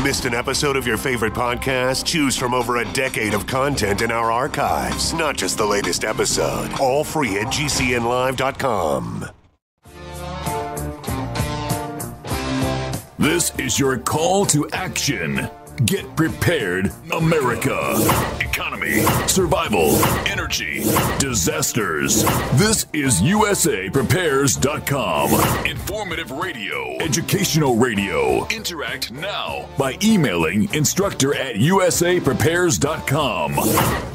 Missed an episode of your favorite podcast? Choose from over a decade of content in our archives, not just the latest episode. All free at GCNlive.com. This is your call to action. Get prepared, America. Economy, survival, energy, disasters. This is USAPrepares.com. Informative radio, educational radio. Interact now by emailing instructor@USAPrepares.com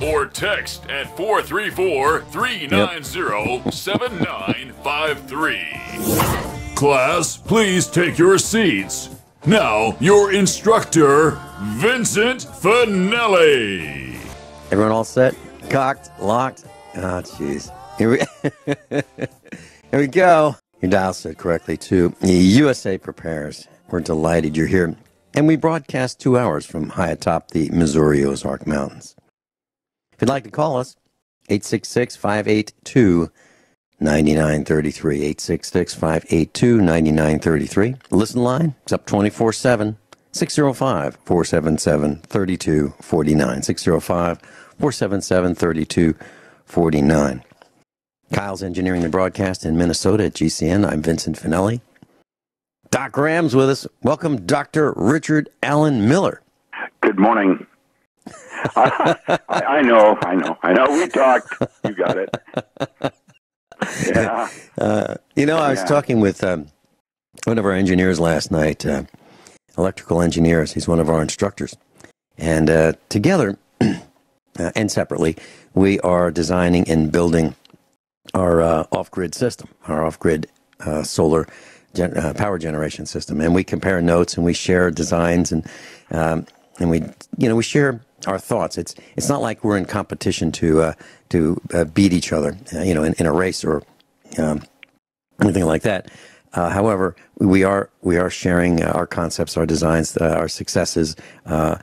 or text at 434-390-7953. Class, please take your seats. Now, your instructor, Vincent Finelli. Everyone all set? Cocked? Locked? Oh, jeez. Here we go. Your dial set correctly, too. USA Prepares. We're delighted you're here. And we broadcast 2 hours from high atop the Missouri Ozark Mountains. If you'd like to call us, 866-582-9933. 866-582-9933. Listen line, it's up 24/7. 605-477-3249. 605-477-3249. Kyle's engineering the broadcast in Minnesota at GCN. I'm Vincent Finelli. Doc Graham's with us. Welcome, Dr. Richard Allen Miller. Good morning. I know. We talked. You got it. Yeah. I was talking with one of our engineers last night, electrical engineers. He's one of our instructors. And together and separately, we are designing and building our off-grid system, our off-grid solar power generation system. And we compare notes and we share designs and we share our thoughts. It's not like we're in competition to beat each other, in a race or anything like that. However, we are sharing our concepts, our designs, our successes, our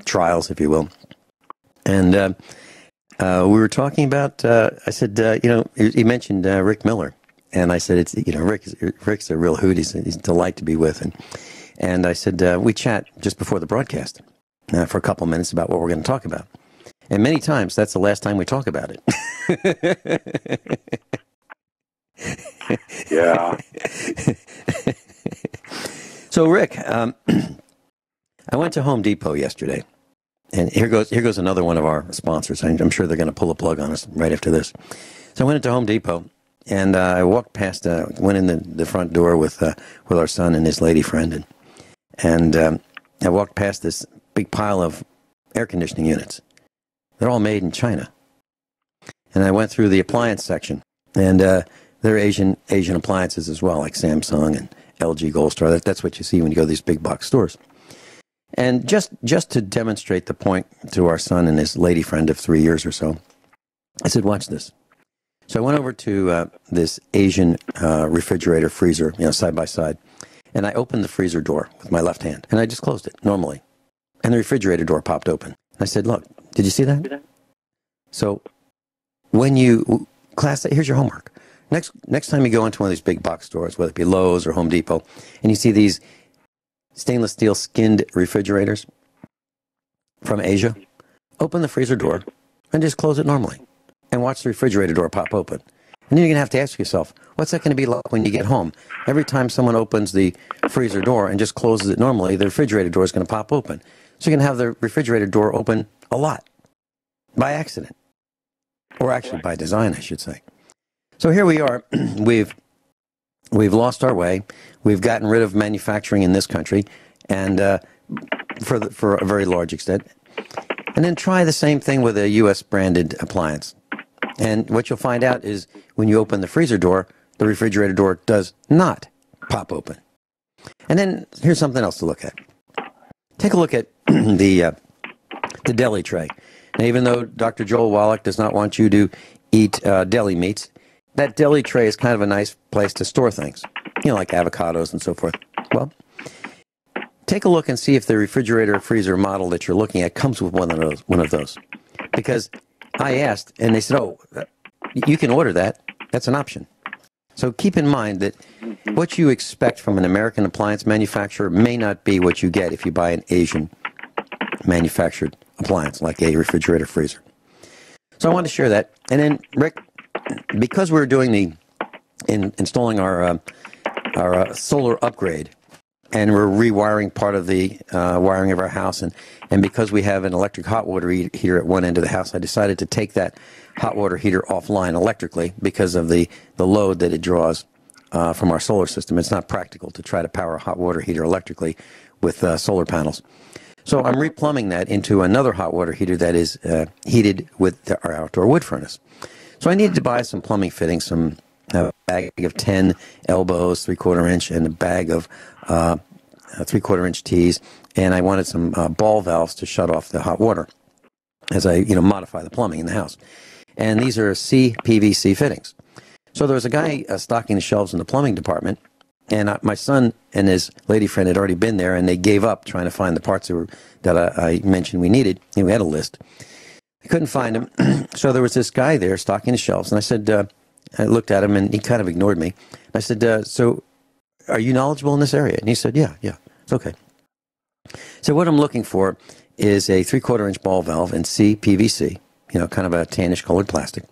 trials, if you will. And we were talking about. I said, he mentioned Rick Miller, and I said, Rick's a real hoot. He's a delight to be with, and I said, we chat just before the broadcast for a couple minutes about what we're going to talk about. And many times, that's the last time we talk about it. Yeah. So, Rick, I went to Home Depot yesterday. And here goes another one of our sponsors. I'm sure they're going to pull a plug on us right after this. So I went into Home Depot, and I walked past, went in the front door with our son and his lady friend, and I walked past this big pile of air conditioning units. They're all made in China. And I went through the appliance section, and they're Asian appliances as well, like Samsung and LG Gold Star. That's what you see when you go to these big box stores. And just to demonstrate the point to our son and his lady friend of 3 years or so, I said, watch this. So I went over to this Asian refrigerator freezer, side by side, and I opened the freezer door with my left hand, and I just closed it normally. And the refrigerator door popped open. I said, look, did you see that? So when you here's your homework. Next time you go into one of these big box stores, whether it be Lowe's or Home Depot, and you see these stainless steel skinned refrigerators from Asia, open the freezer door and just close it normally and watch the refrigerator door pop open. And then you're going to have to ask yourself, what's that going to be like when you get home? Every time someone opens the freezer door and just closes it normally, the refrigerator door is going to pop open. So you're going to have the refrigerator door open a lot by accident, or actually by design, I should say. So here we are. We've lost our way. We've gotten rid of manufacturing in this country, and for a very large extent. And then try the same thing with a U.S. branded appliance. And what you'll find out is when you open the freezer door, the refrigerator door does not pop open. And then here's something else to look at. Take a look at the deli tray. Now, even though Dr. Joel Wallach does not want you to eat deli meats, that deli tray is kind of a nice place to store things, like avocados and so forth. Well, take a look and see if the refrigerator freezer model that you're looking at comes with one of those. Because I asked, and they said, oh, you can order that. That's an option. So keep in mind that what you expect from an American appliance manufacturer may not be what you get if you buy an Asian manufactured appliance, like a refrigerator freezer. So I wanted to share that. And then, Rick, because we're doing installing our solar upgrade, and we're rewiring part of the wiring of our house, and because we have an electric hot water heater at one end of the house, I decided to take that hot water heater offline electrically because of the load that it draws from our solar system. It's not practical to try to power a hot water heater electrically with solar panels. So I'm replumbing that into another hot water heater that is heated with our outdoor wood furnace. So I needed to buy some plumbing fittings, some bag of 10 elbows, 3/4 inch, and a bag of 3/4 inch tees, and I wanted some ball valves to shut off the hot water as I modify the plumbing in the house. And these are CPVC fittings. So there was a guy stocking the shelves in the plumbing department, and my son and his lady friend had already been there, and they gave up trying to find the parts that I mentioned we needed. We had a list. I couldn't find them. So there was this guy there stocking the shelves, and I said, I looked at him, and he kind of ignored me. I said, so are you knowledgeable in this area? And he said, yeah, it's okay. So what I'm looking for is a 3/4 inch ball valve in CPVC, kind of a tannish colored plastic.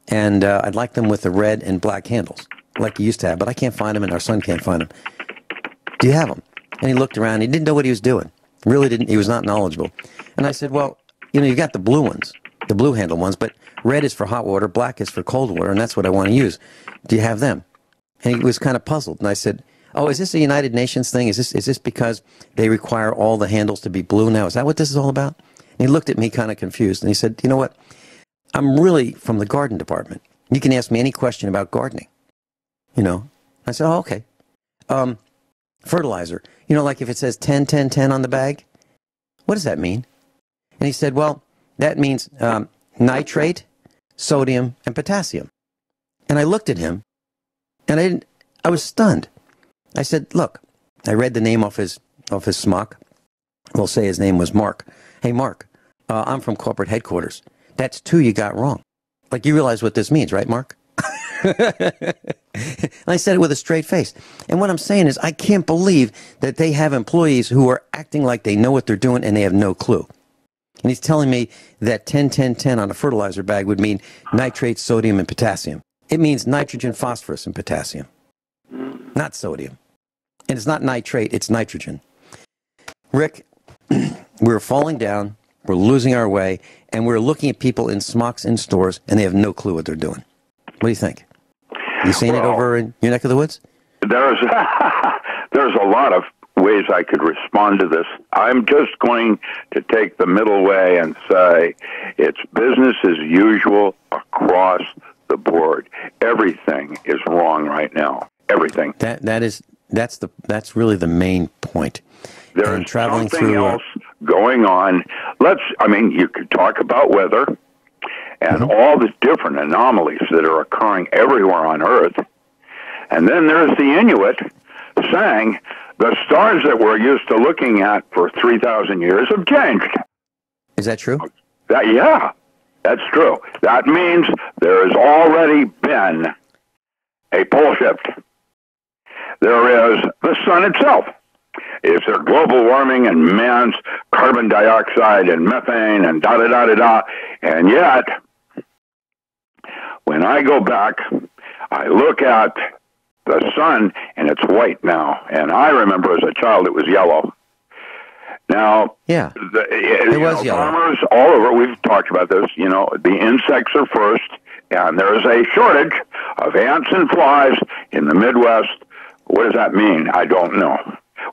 And I'd like them with the red and black handles, like you used to have, but I can't find them, and our son can't find them. Do you have them? And he looked around. He didn't know what he was doing. Really didn't. He was not knowledgeable. And I said, well, you've got the blue ones, the blue handle ones, but red is for hot water, black is for cold water, and that's what I want to use. Do you have them? And he was kind of puzzled. And I said, oh, is this a United Nations thing? Is this because they require all the handles to be blue now? Is that what this is all about? And he looked at me kind of confused, and he said, you know what? I'm really from the garden department. You can ask me any question about gardening. I said, oh, okay. Fertilizer. Like if it says 10, 10, 10 on the bag, what does that mean? And he said, well, that means nitrate, sodium, and potassium. And I looked at him, and I was stunned. I said, look, I read the name off his smock. We'll say his name was Mark. Hey, Mark, I'm from corporate headquarters. That's 2 you got wrong. Like, you realize what this means, right, Mark? And I said it with a straight face. And what I'm saying is I can't believe that they have employees who are acting like they know what they're doing and they have no clue. And he's telling me that 10, 10, 10 on a fertilizer bag would mean nitrate, sodium, and potassium. It means nitrogen, phosphorus, and potassium, not sodium. And it's not nitrate, it's nitrogen. Rick, we're falling down, we're losing our way, and we're looking at people in smocks in stores, and they have no clue what they're doing. What do you think? You seen it over in your neck of the woods? There's a lot of ways I could respond to this. I'm just going to take the middle way and say it's business as usual across the board. Everything is wrong right now. Everything. That's really the main point. There's something else going on. You could talk about weather and all the different anomalies that are occurring everywhere on Earth. And then there's the Inuit saying the stars that we're used to looking at for 3,000 years have changed. Is that true? Yeah, that's true. That means there has already been a pole shift. There is the sun itself. Is there global warming and man's carbon dioxide and methane and da-da-da-da-da? And yet, when I go back, I look at the sun, and it's white now. And I remember as a child it was yellow. Now, yeah, it was yellow. Farmers all over, we've talked about this, the insects are first, and there's a shortage of ants and flies in the Midwest. What does that mean? I don't know.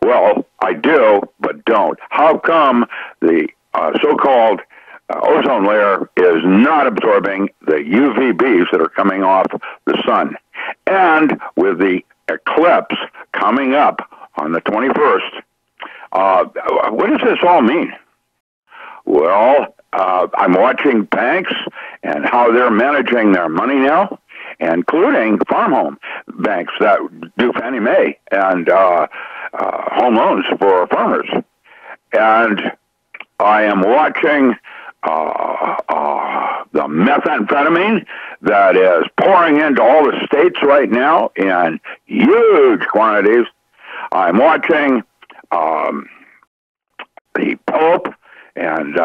Well, I do, but don't. How come the so-called ozone layer is not absorbing the UVBs that are coming off the sun? And with the eclipse coming up on the 21st, what does this all mean? Well, I'm watching banks and how they're managing their money now, including farm home banks that do Fannie Mae and home loans for farmers. And I am watching the methamphetamine that is pouring into all the states right now in huge quantities. I'm watching the Pope and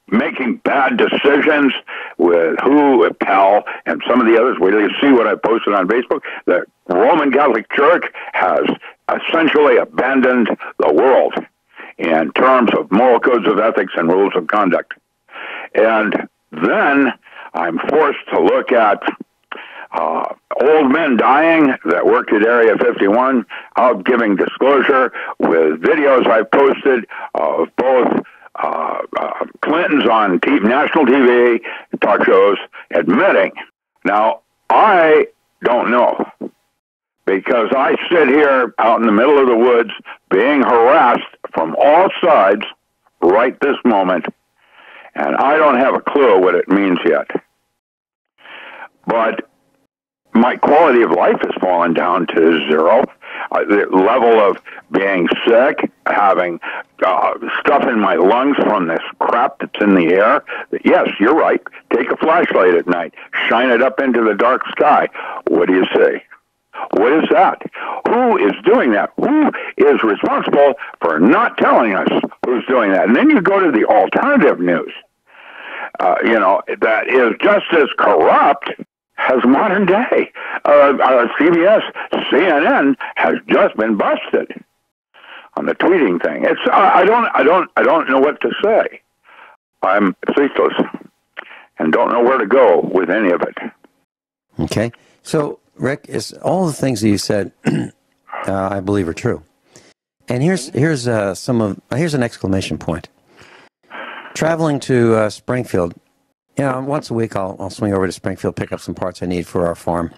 making bad decisions with Pell and some of the others. Wait till you see what I posted on Facebook. The Roman Catholic Church has essentially abandoned the world in terms of moral codes of ethics and rules of conduct. And then I'm forced to look at old men dying that worked at Area 51, out giving disclosure with videos I've posted of both Clintons on national TV, talk shows, admitting. Now, I don't know, because I sit here out in the middle of the woods being harassed from all sides right this moment, and I don't have a clue what it means yet. But my quality of life has fallen down to zero. The level of being sick, having stuff in my lungs from this crap that's in the air. Yes, you're right. Take a flashlight at night. Shine it up into the dark sky. What do you see? What is that? Who is doing that? Who is responsible for not telling us who's doing that? And then you go to the alternative news, that is just as corrupt as modern day. CBS, CNN has just been busted on the tweeting thing. It's I don't know what to say. I'm speechless and don't know where to go with any of it. Okay, so Rick, is all the things that you said, I believe are true. And here's an exclamation point. Traveling to Springfield. Once a week I'll swing over to Springfield, pick up some parts I need for our farm.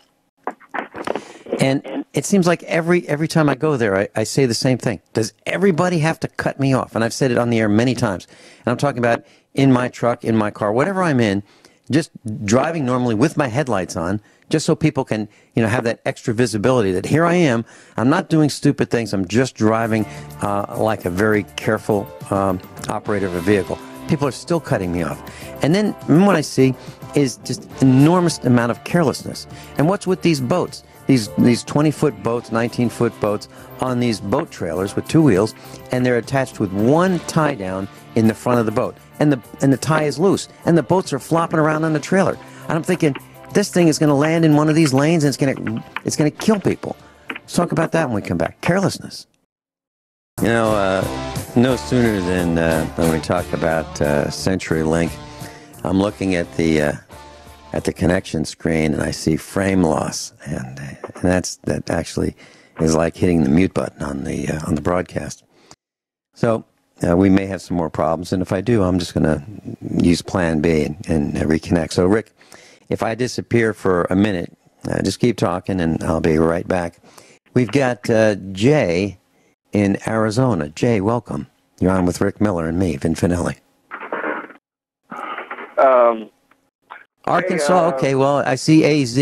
And it seems like every time I go there, I say the same thing. Does everybody have to cut me off? And I've said it on the air many times. And I'm talking about in my truck, in my car, whatever I'm in, just driving normally with my headlights on, just so people can, have that extra visibility that here I am. I'm not doing stupid things. I'm just driving like a very careful operator of a vehicle. People are still cutting me off. And then what I see is just enormous amount of carelessness. And what's with these boats? These 20-foot boats, 19-foot boats on these boat trailers with two wheels, and they're attached with one tie down in the front of the boat. And the tie is loose, and the boats are flopping around on the trailer. And I'm thinking, this thing is going to land in one of these lanes, and it's going to kill people. Let's talk about that when we come back. Carelessness. No sooner than when we talk about CenturyLink, I'm looking at the connection screen and I see frame loss, and that actually is like hitting the mute button on the broadcast. So we may have some more problems, and if I do, I'm just going to use Plan B and reconnect. So Rick, if I disappear for a minute, just keep talking, and I'll be right back. We've got Jay in Arizona. Jay, welcome. You're on with Rick Miller and me, Vin Finelli. Arkansas, okay, well, I see AZ.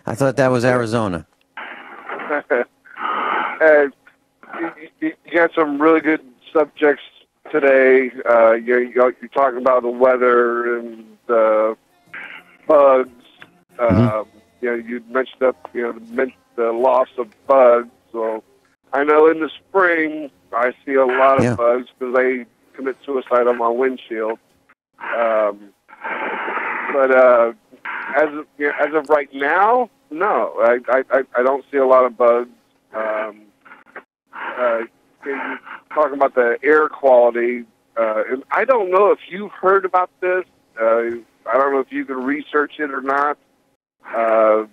I thought that was Arizona. You got some really good subjects today. You're talking about the weather and the bugs. You mentioned the loss of bugs. So I know in the spring I see a lot of bugs because they commit suicide on my windshield. But as of right now, no, I don't see a lot of bugs. You're talking about the air quality, and I don't know if you've heard about this. I don't know if you can research it or not. I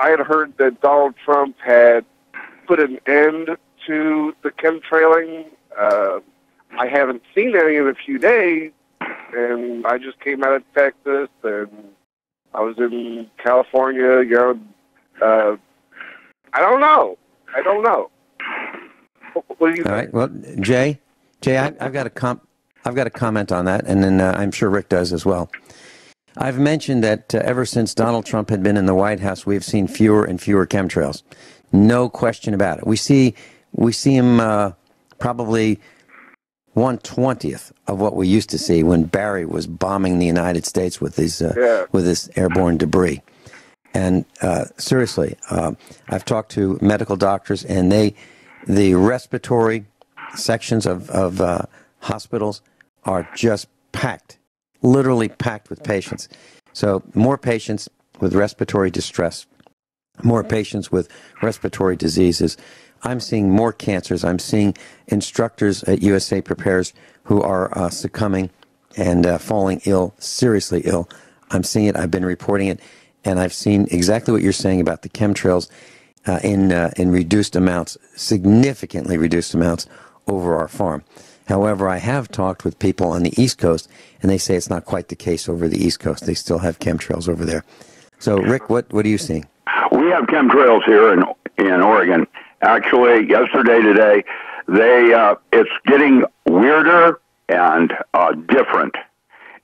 had heard that Donald Trump had put an end to the chemtrailing. I haven't seen any in a few days, and I just came out of Texas, and I was in California. I don't know. What do you think? All right. Well, Jay, I've got a comment on that, and then I'm sure Rick does as well. I've mentioned that ever since Donald Trump had been in the White House, we've seen fewer and fewer chemtrails. No question about it. We see him probably 1/20th of what we used to see when Barry was bombing the United States with this airborne debris. And seriously, I've talked to medical doctors, and the respiratory sections of hospitals are just packed, literally packed with patients. So more patients with respiratory distress, more patients with respiratory diseases. I'm seeing more cancers. I'm seeing instructors at USA Prepares who are succumbing and falling ill, seriously ill. I'm seeing it. I've been reporting it. And I've seen exactly what you're saying about the chemtrails in reduced amounts, significantly reduced amounts over our farm. However, I have talked with people on the East Coast, and they say it's not quite the case over the East Coast. They still have chemtrails over there. So, Rick, what are you seeing? We have chemtrails here in Oregon. Actually, yesterday, today, it's getting weirder and different.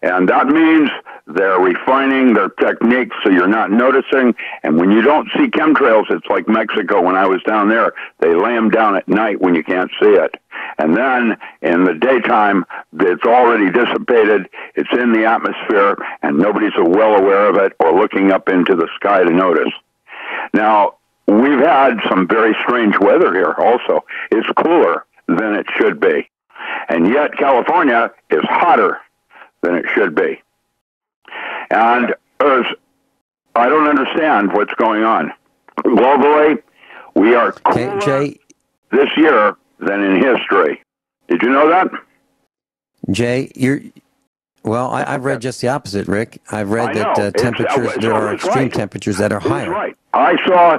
And that means they're refining their techniques so you're not noticing. And when you don't see chemtrails, it's like Mexico. When I was down there, they lay them down at night when you can't see it. And then in the daytime, it's already dissipated. It's in the atmosphere, and nobody's well aware of it or looking up into the sky to notice. Now, we've had some very strange weather here also. It's cooler than it should be. And yet California is hotter than it should be. And I don't understand what's going on. Globally, we are cooler this year than in history. Did you know that? Jay, I've read just the opposite, Rick. I've read that temperatures, there are extreme temperatures that are higher. Right. I saw,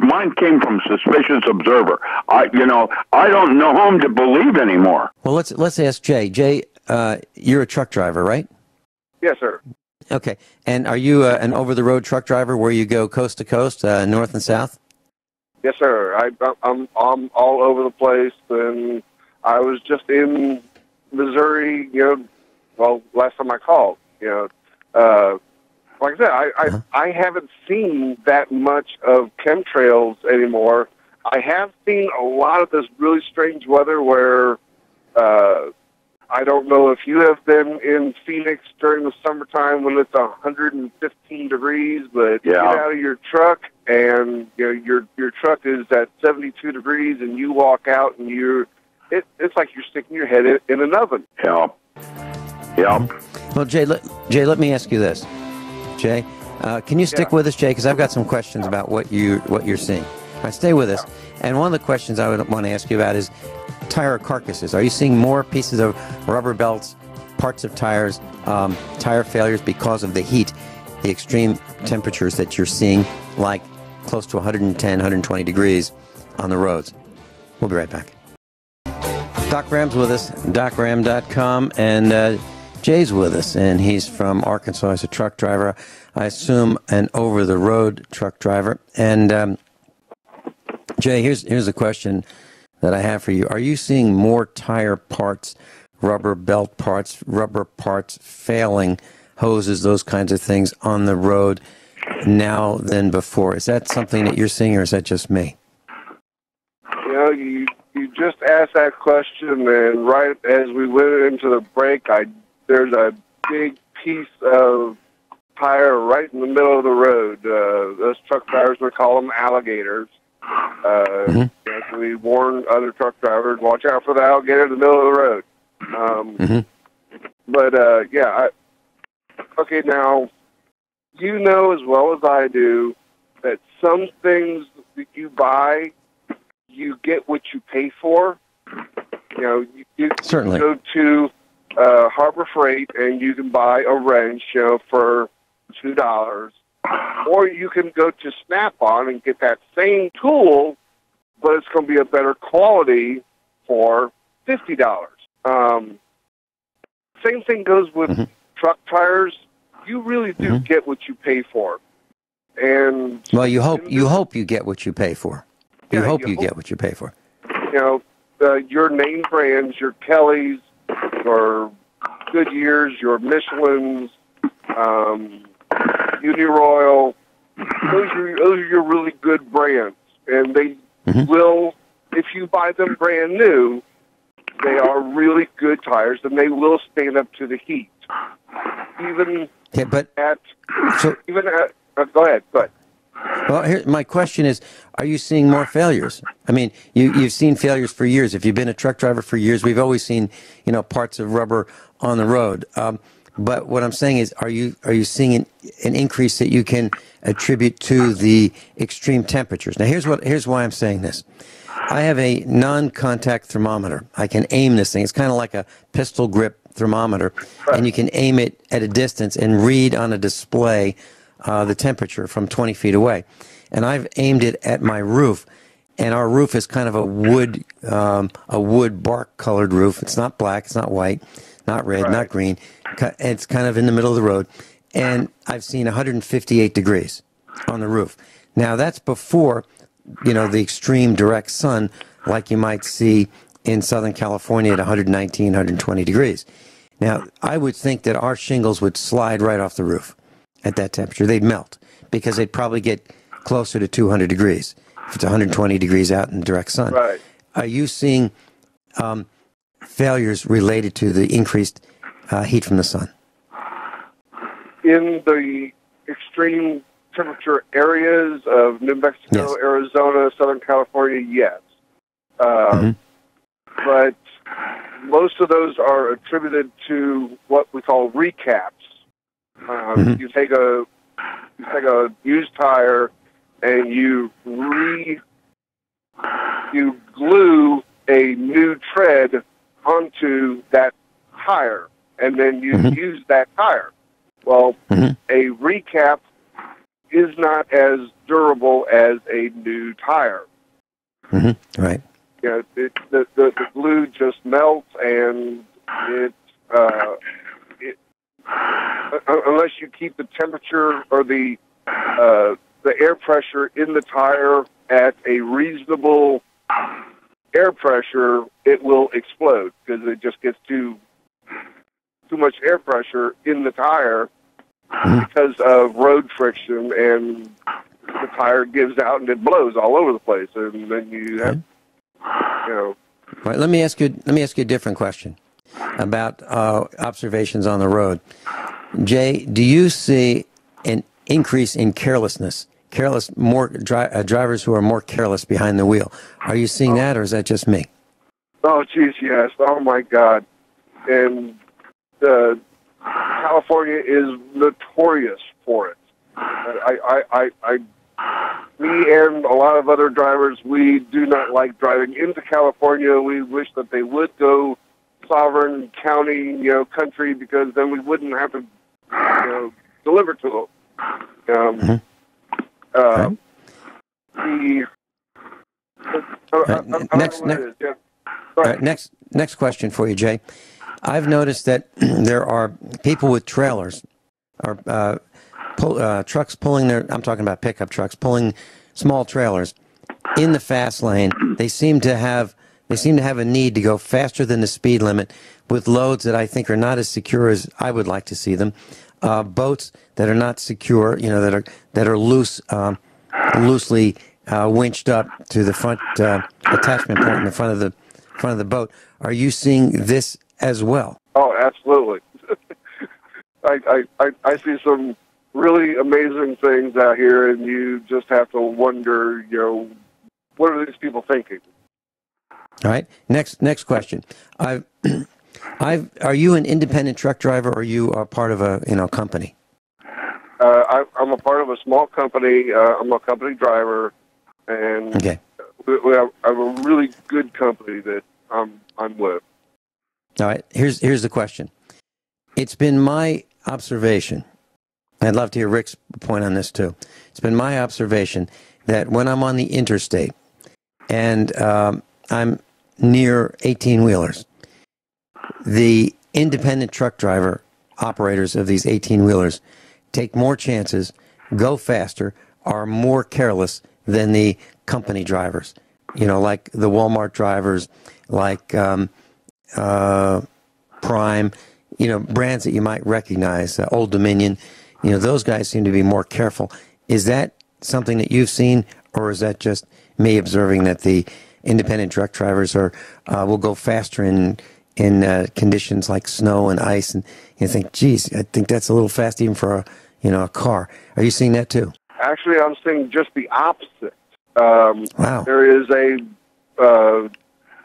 mine came from Suspicious Observer. I don't know whom to believe anymore. Well, let's ask Jay. Jay, you're a truck driver, right? Yes, sir. Okay. And are you an over-the-road truck driver where you go coast to coast, north and south? Yes, sir. I'm all over the place, and I was just in Missouri, last time I called, like I said, I haven't seen that much of chemtrails anymore. I have seen a lot of this really strange weather where, I don't know if you have been in Phoenix during the summertime when it's 115 degrees, but you get out of your truck and your truck is at 72 degrees, and you walk out and it's like you're sticking your head in an oven. Yeah. Well, Jay, let me ask you this. Jay, can you stick with us, Jay? Because I've got some questions about what you're seeing. All right, stay with us. And one of the questions I would want to ask you about is tire carcasses. Are you seeing more pieces of rubber belts, parts of tires, tire failures because of the heat, the extreme temperatures that you're seeing, like close to 110, 120 degrees on the roads? We'll be right back. Doc Ram's with us, docram.com, and Jay's with us, and he's from Arkansas. He's a truck driver, I assume an over-the-road truck driver. And Jay, here's a question that I have for you. Are you seeing more tire parts, rubber belt parts, rubber parts failing, hoses, those kinds of things on the road now than before? Is that something that you're seeing, or is that just me? You just asked that question, and right as we went into the break, there's a big piece of tire right in the middle of the road. Those truck drivers, we call them alligators. We warn other truck drivers, watch out for the alligator in the middle of the road. But, okay, now, you know as well as I do that some things that you buy, you get what you pay for. You Certainly go to Harbor Freight and you can buy a wrench for $2. Or you can go to Snap-on and get that same tool, but it's going to be a better quality for $50. Same thing goes with truck tires. You really do get what you pay for. And well, you hope you get what you pay for. You hope you get what you pay for. Your name brands, your Kellys, your Goodyears, your Michelins, Uniroyal, those are your really good brands. And they will, if you buy them brand new, they are really good tires, and they will stand up to the heat. Even at Go ahead. Well, here, my question is, are you seeing more failures? I mean, you've seen failures for years. If you've been a truck driver for years, we've always seen, parts of rubber on the road. But what I'm saying is, are you seeing an increase that you can attribute to the extreme temperatures? Now, here's why I'm saying this. I have a non-contact thermometer. I can aim this thing. It's kind of like a pistol grip thermometer, and you can aim it at a distance and read on a display the temperature from 20 feet away. And I've aimed it at my roof, and our roof is kind of a wood bark colored roof. It's not black, it's not white, not red, not green. It's kind of in the middle of the road, and I've seen 158 degrees on the roof. Now that's before, the extreme direct sun like you might see in Southern California at 119, 120 degrees. Now, I would think that our shingles would slide right off the roof at that temperature. They'd melt because they'd probably get closer to 200 degrees if it's 120 degrees out in direct sun. Right. Are you seeing failures related to the increased heat from the sun? In the extreme temperature areas of New Mexico, Yes. Arizona, Southern California, yes. But most of those are attributed to what we call recaps. You take a used tire and you glue a new tread onto that tire, and then you use that tire. Well, a recap is not as durable as a new tire. Right. The glue just melts, and unless you keep the temperature or the air pressure in the tire at a reasonable air pressure, it will explode because it just gets too much air pressure in the tire because of road friction, and the tire gives out and it blows all over the place, and then you have, Right. Let me ask you a different question about observations on the road. Jay, do you see an increase in carelessness? Drivers who are more careless behind the wheel. Are you seeing that, or is that just me? Oh, geez, yes. Oh, my God. And California is notorious for it. Me and a lot of other drivers, we do not like driving into California. We wish that they would go sovereign county, country, because then we wouldn't have to, deliver to them. Next question for you, Jay. I've noticed that there are people with trailers, or trucks pulling I'm talking about pickup trucks, pulling small trailers in the fast lane. They seem to have a need to go faster than the speed limit with loads that I think are not as secure as I would like to see them. Boats that are not secure, that are loosely winched up to the front attachment point in the front of the boat. Are you seeing this as well? Oh, absolutely. I see some really amazing things out here, and you just have to wonder, what are these people thinking? All right. Next question. Are you an independent truck driver, or you are part of a company? I'm a part of a small company. I'm a company driver, and we have a really good company that I'm with. All right. Here's the question. It's been my observation. I'd love to hear Rick's point on this too. It's been my observation that when I'm on the interstate and I'm near 18-wheelers, the independent truck driver operators of these 18-wheelers take more chances, go faster, are more careless than the company drivers. Like the Walmart drivers, like Prime, brands that you might recognize, Old Dominion. Those guys seem to be more careful. Is that something that you've seen, or is that just me observing that the independent truck drivers will go faster in conditions like snow and ice, and you think, geez, I think that's a little fast even for a car. Are you seeing that too? Actually, I'm seeing just the opposite. Wow. There is a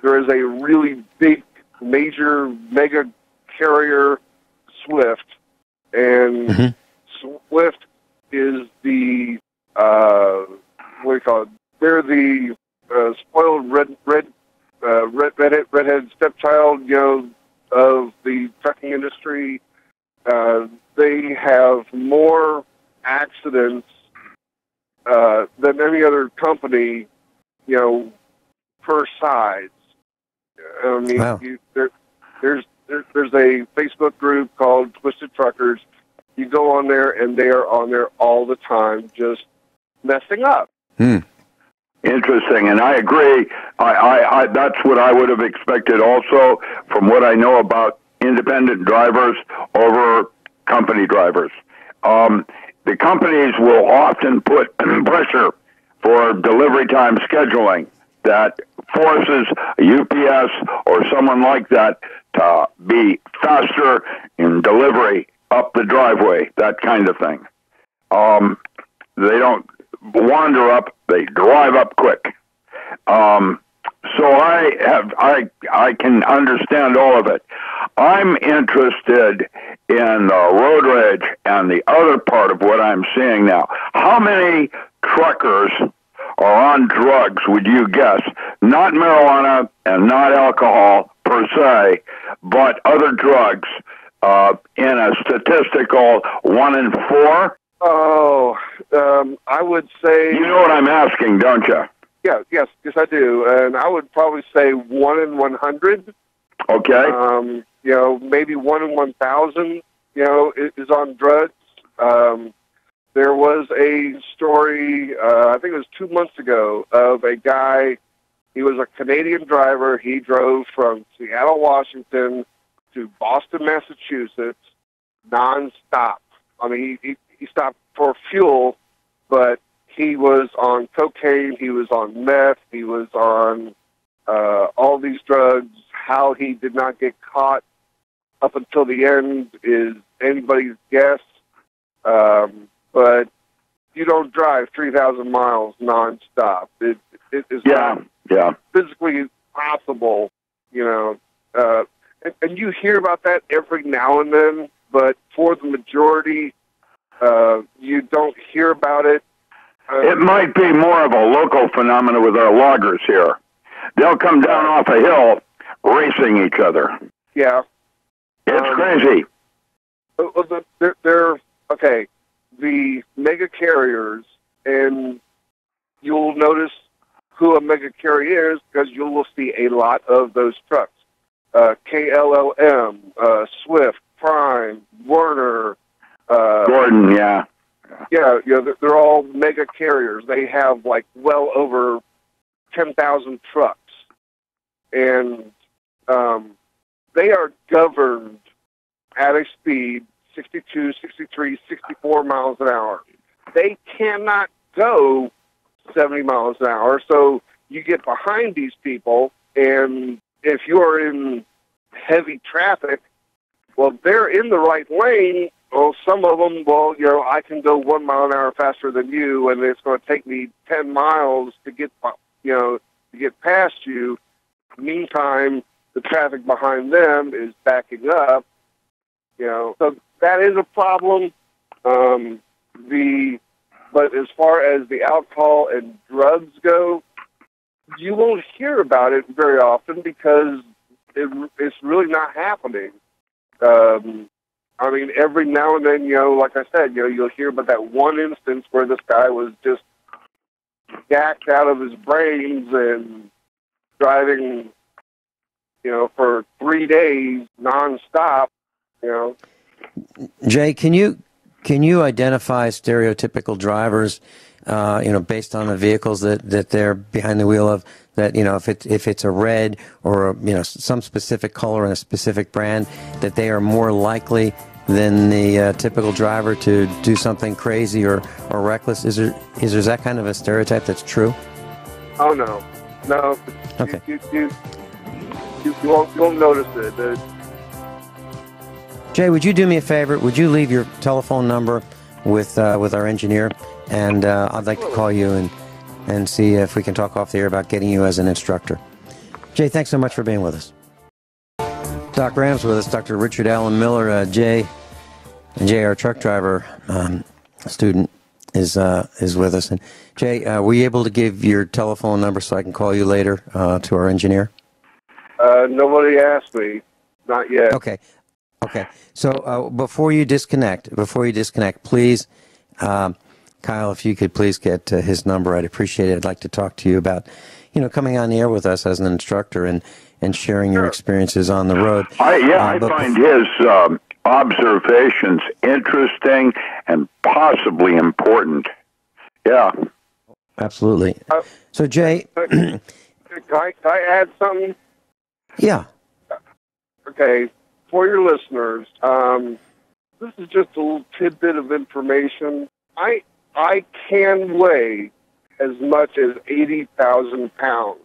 really big, major, mega carrier, Swift, and Swift is the what do you call it? They're the spoiled redhead stepchild, of the trucking industry. They have more accidents than any other company, per size. I mean, wow. There's a Facebook group called Twisted Truckers. You go on there, and they are on there all the time, just messing up. Interesting, and I agree. I that's what I would have expected also from what I know about independent drivers over company drivers. The companies will often put pressure for delivery time scheduling that forces a UPS or someone like that to be faster in delivery up the driveway, that kind of thing. They don't wander up, they drive up quick. So I can understand all of it. I'm interested in the road rage and the other part of what I'm seeing now. How many truckers are on drugs, would you guess? Not marijuana and not alcohol per se, but other drugs in a statistical 1 in 4? Oh, I would say... You know what I'm asking, don't you? Yeah, yes, I do. And I would probably say 1 in 100. Okay. Maybe 1 in 1,000, is on drugs. There was a story, I think it was 2 months ago, of a guy. He was a Canadian driver. He drove from Seattle, Washington to Boston, Massachusetts, nonstop. I mean, he stopped for fuel, but he was on cocaine, he was on meth, he was on all these drugs. How he did not get caught up until the end is anybody's guess. But you don't drive 3,000 miles nonstop. It is not physically possible, and you hear about that every now and then, but for the majority, you don't hear about it. It might be more of a local phenomenon with our loggers here. They'll come down off a hill racing each other. Yeah. It's crazy. They're okay. The mega carriers, and you'll notice who a mega carrier is because you will see a lot of those trucks. KLLM, Swift, Prime, Werner, Gordon, yeah. Yeah, they're all mega carriers. They have well over 10,000 trucks, and they are governed at a speed 62, 63, 64 miles an hour. They cannot go 70 miles an hour, so you get behind these people, and if you're in heavy traffic, well, they're in the right lane. Well, some of them, I can go 1 mile an hour faster than you, and it's going to take me 10 miles to get, to get past you. Meantime, the traffic behind them is backing up. So that is a problem. But as far as the alcohol and drugs go, you won't hear about it very often because it's really not happening. I mean, every now and then, like I said, you'll hear about that one instance where this guy was just gacked out of his brains and driving, for 3 days nonstop, Jay, can you identify stereotypical drivers, based on the vehicles that they're behind the wheel of? That if it's a red or some specific color and a specific brand, that they are more likely than the typical driver to do something crazy or reckless. Is there that kind of a stereotype that's true? Oh no. Okay. You won't notice it. Jay, would you do me a favor? Would you leave your telephone number with our engineer, and I'd like to call you and see if we can talk off the air about getting you as an instructor. Jay, thanks so much for being with us. Doc Ram's with us, Dr. Richard Allen Miller, Jay, our truck driver student, is with us. And Jay, were you able to give your telephone number so I can call you later to our engineer? Nobody asked me. Not yet. Okay. So before you disconnect, please, Kyle, if you could please get his number, I'd appreciate it. I'd like to talk to you about, coming on the air with us as an instructor and sharing your experiences on the road. I find his observations interesting and possibly important. Yeah. Absolutely. So, Jay... Can I add something? Yeah. Okay. For your listeners, this is just a little tidbit of information. I can weigh as much as 80,000 pounds.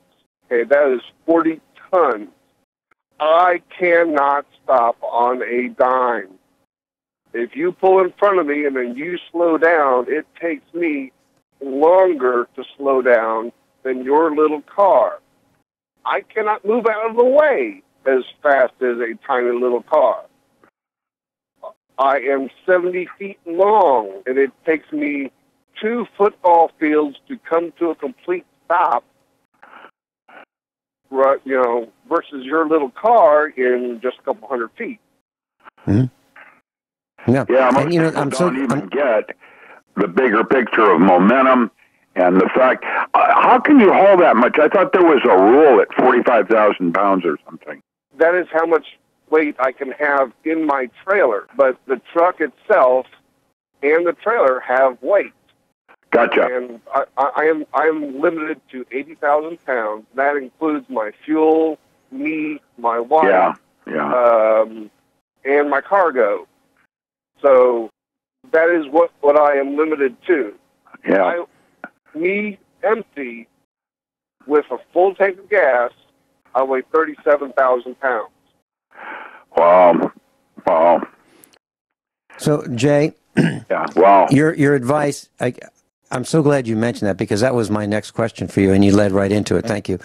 Okay, that is 40 tons. I cannot stop on a dime. If you pull in front of me and then you slow down, it takes me longer to slow down than your little car. I cannot move out of the way as fast as a tiny little car. I am 70 feet long, and it takes me 2 football fields to come to a complete stop, right, versus your little car in just a couple hundred feet. Mm-hmm. Yeah, most people don't even get the bigger picture of momentum and the fact. How can you haul that much? I thought there was a rule at 45,000 pounds or something. That is how much weight I can have in my trailer, but the truck itself and the trailer have weight. Gotcha. And I am limited to 80,000 pounds. That includes my fuel, me, my wife, and my cargo. So that is what I am limited to. Yeah. Me empty with a full tank of gas, I weigh 37,000 pounds. Wow. So, Jay, your advice, I'm so glad you mentioned that because that was my next question for you, and you led right into it. Thank you.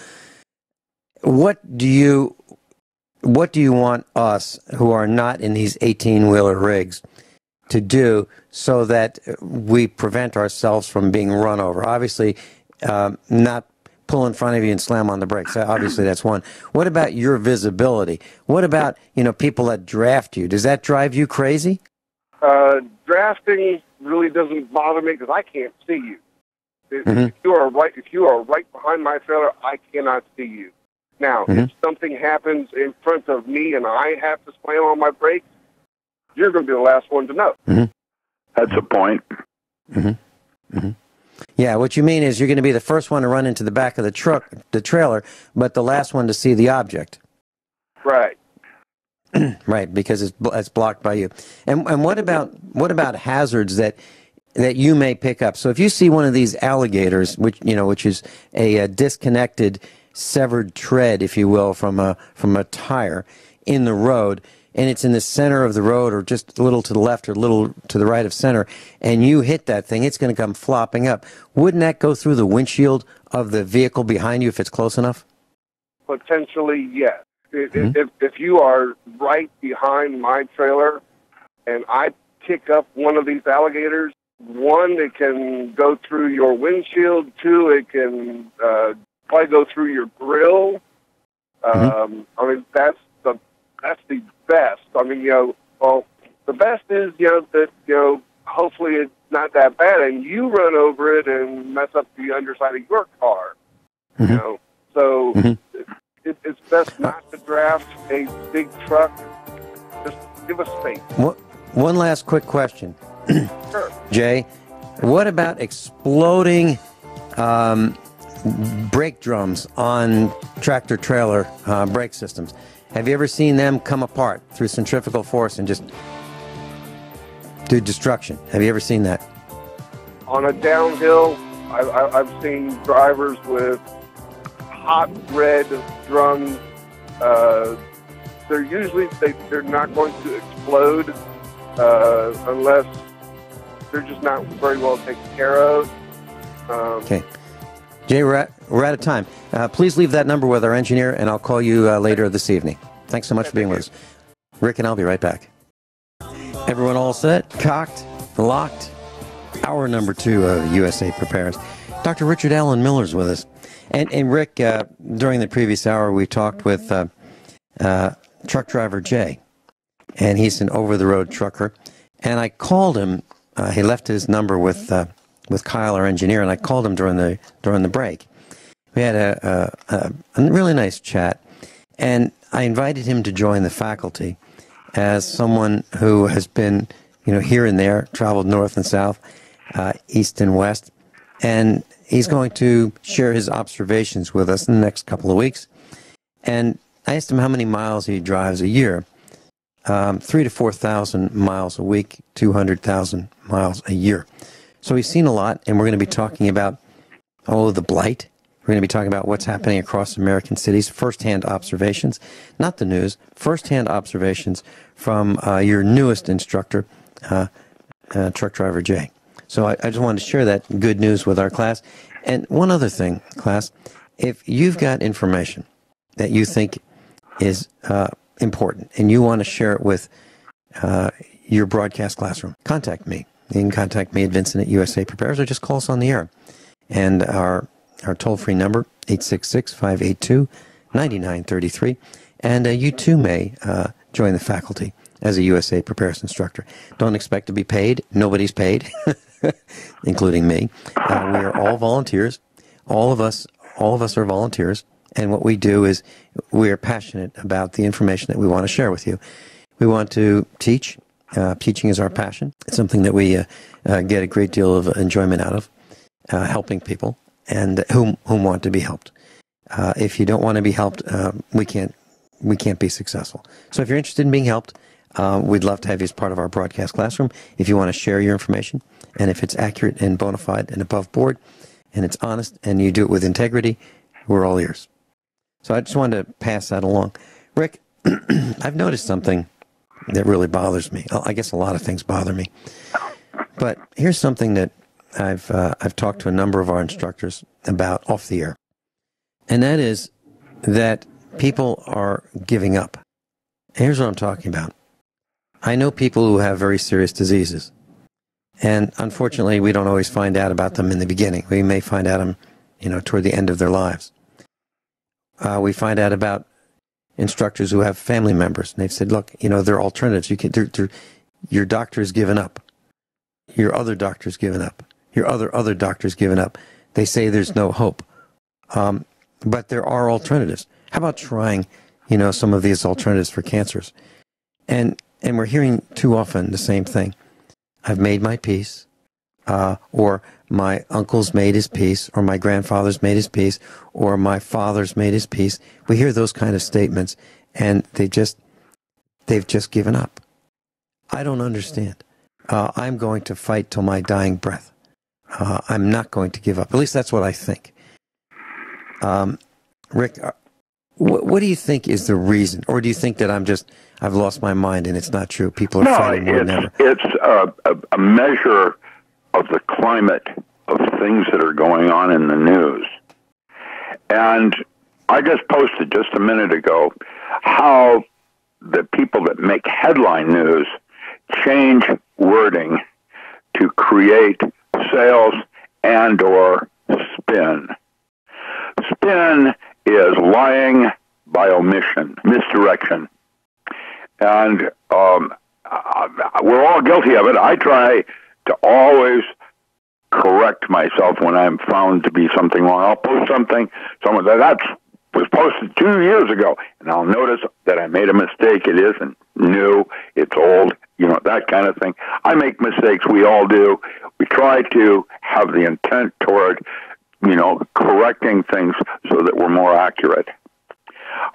What do you want us who are not in these 18-wheeler rigs to do so that we prevent ourselves from being run over? Obviously, not pull in front of you and slam on the brakes. Obviously, that's one. What about your visibility? What about, people that draft you? Does that drive you crazy? Drafting really doesn't bother me because I can't see you. If you are right behind my trailer, I cannot see you. Now, if something happens in front of me and I have to slam on my brakes, you're going to be the last one to know. That's a point. Yeah, what you mean is you're going to be the first one to run into the back of the trailer, but the last one to see the object. Right. Right, because it's blocked by you. And what about hazards that you may pick up? So if you see one of these alligators, which is a disconnected, severed tread, if you will, from a tire in the road, and it's in the center of the road or just a little to the left or a little to the right of center, and you hit that thing, it's going to come flopping up. Wouldn't that go through the windshield of the vehicle behind you if it's close enough? Potentially, yes. If you are right behind my trailer and I pick up one of these alligators, one, it can go through your windshield. Two, it can probably go through your grill. I mean, that's the best. I mean, the best is, that, hopefully it's not that bad and you run over it and mess up the underside of your car. So it's best not to draft a big truck. Just give us space. One last quick question. Sure. Jay, what about exploding brake drums on tractor-trailer brake systems? Have you ever seen them come apart through centrifugal force and just do destruction? Have you ever seen that? On a downhill, I've seen drivers with hot red drums. They're not going to explode unless they're just not very well taken care of. Okay. Jay, we're out of time. Please leave that number with our engineer, and I'll call you later this evening. Thanks so much for being with us. Rick and I'll be right back. Everyone all set? Cocked? Locked? Hour number 2 of USA Prepares. Dr. Richard Allen Miller's with us. And Rick, during the previous hour, we talked with truck driver Jay, and he's an over-the-road trucker. And I called him. He left his number with Kyle, our engineer, and I called him during the break. We had a really nice chat, and I invited him to join the faculty as someone who has been, here and there, traveled north and south, east and west, and he's going to share his observations with us in the next couple of weeks. And I asked him how many miles he drives a year. 3,000 to 4,000 miles a week, 200,000 miles a year. So he's seen a lot, and we're going to be talking about the blight. We're going to be talking about what's happening across American cities, first-hand observations, not the news, first-hand observations from your newest instructor, truck driver Jay. So I just wanted to share that good news with our class. And one other thing, class, if you've got information that you think is important and you want to share it with your broadcast classroom, contact me. You can contact me at Vincent at USA Prepares, or just call us on the air. And our toll-free number, 866-582-9933. And you too may join the faculty as a USA Prepares instructor. Don't expect to be paid. Nobody's paid, including me. We are all volunteers. All of us are volunteers. And what we do is we are passionate about the information that we want to share with you. We want to teach. Teaching is our passion. It's something that we get a great deal of enjoyment out of, helping people and whom want to be helped. If you don't want to be helped, we can't be successful. So if you're interested in being helped, we'd love to have you as part of our broadcast classroom. If you want to share your information, and if it's accurate and bona fide and above board, and it's honest, and you do it with integrity, we're all ears. So I just wanted to pass that along. Rick, I've noticed something that really bothers me. I guess a lot of things bother me. But here's something that I've talked to a number of our instructors about off the air. And that is that people are giving up. Here's what I'm talking about. I know people who have very serious diseases. And unfortunately, we don't always find out about them in the beginning. We may find out them, toward the end of their lives. We find out about instructors who have family members, and they've said, look, there are alternatives. Your doctor has given up. Your other doctor's given up. Your other doctor's given up. They say there's no hope. But there are alternatives. How about trying, some of these alternatives for cancers? And we're hearing too often the same thing. I've made my peace, or my uncle's made his peace, or my grandfather's made his peace, or my father's made his peace. We hear those kind of statements, and they've just given up. I don't understand. I'm going to fight till my dying breath. I'm not going to give up. At least that's what I think. Rick, what do you think is the reason? Or do you think that I've lost my mind and it's not true? People are fighting more than ever. It's a measure of the climate of things that are going on in the news. And I just posted just a minute ago how the people that make headline news change wording to create sales and or spin. Spin is lying by omission, misdirection. And we're all guilty of it. I try to always correct myself when I'm found to be something wrong. I'll post something, someone that was posted 2 years ago, and I'll notice that I made a mistake. It isn't new, it's old, that kind of thing. I make mistakes, we all do. We try to have the intent toward, correcting things so that we're more accurate.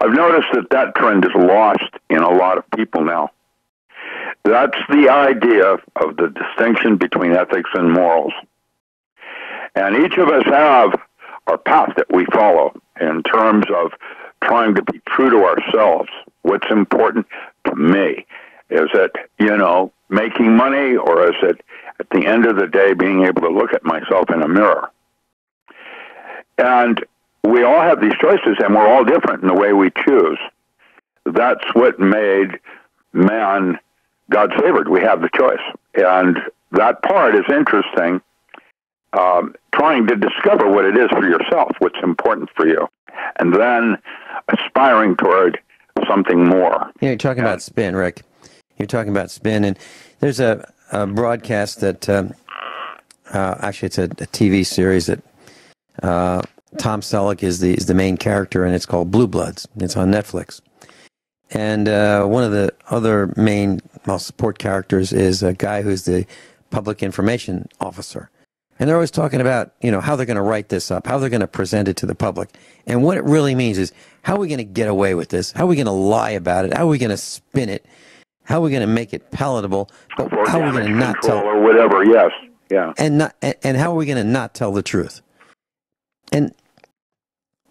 I've noticed that trend is lost in a lot of people now. That's the idea of the distinction between ethics and morals. And each of us have our path that we follow in terms of trying to be true to ourselves. What's important to me? Is it, making money, or is it at the end of the day, being able to look at myself in a mirror. And we all have these choices, and we're all different in the way we choose. That's what made man God's favored. We have the choice. And that part is interesting, trying to discover what it is for yourself, what's important for you, and then aspiring toward something more. You're talking about spin, Rick. You're talking about spin, and there's a broadcast that, actually it's a TV series that Tom Selleck is the main character, and it's called Blue Bloods. It's on Netflix. And one of the other main support characters is a guy who's the public information officer. And they're always talking about, how they're going to write this up, how they're going to present it to the public. And what it really means is, how are we going to get away with this? How are we going to lie about it? How are we going to spin it? How are we going to make it palatable? But how are we going to not tell, or whatever? Yes, yeah. And how are we going to not tell the truth? And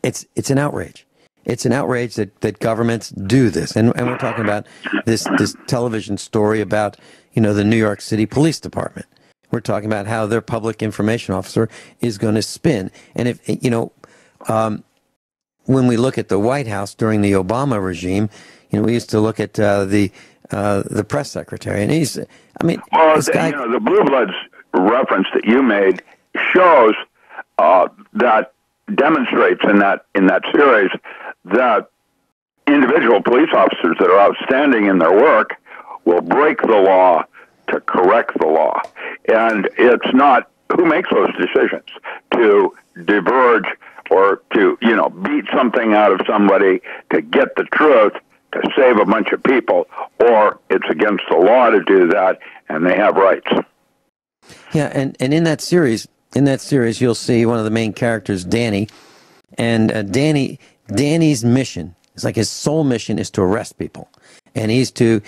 it's an outrage. It's an outrage that governments do this. And we're talking about this television story about, the New York City Police Department. We're talking about how their public information officer is going to spin. And if, when we look at the White House during the Obama regime, we used to look at the press secretary, and this guy. The Blue Bloods reference that you made shows that demonstrates in that series that individual police officers that are outstanding in their work will break the law to correct the law. And it's not who makes those decisions to diverge or to, beat something out of somebody to get the truth to save a bunch of people, or it's against the law to do that, and they have rights. Yeah, and in that series, you'll see one of the main characters, Danny, and Danny's mission, it's like his sole mission is to arrest people, and he's to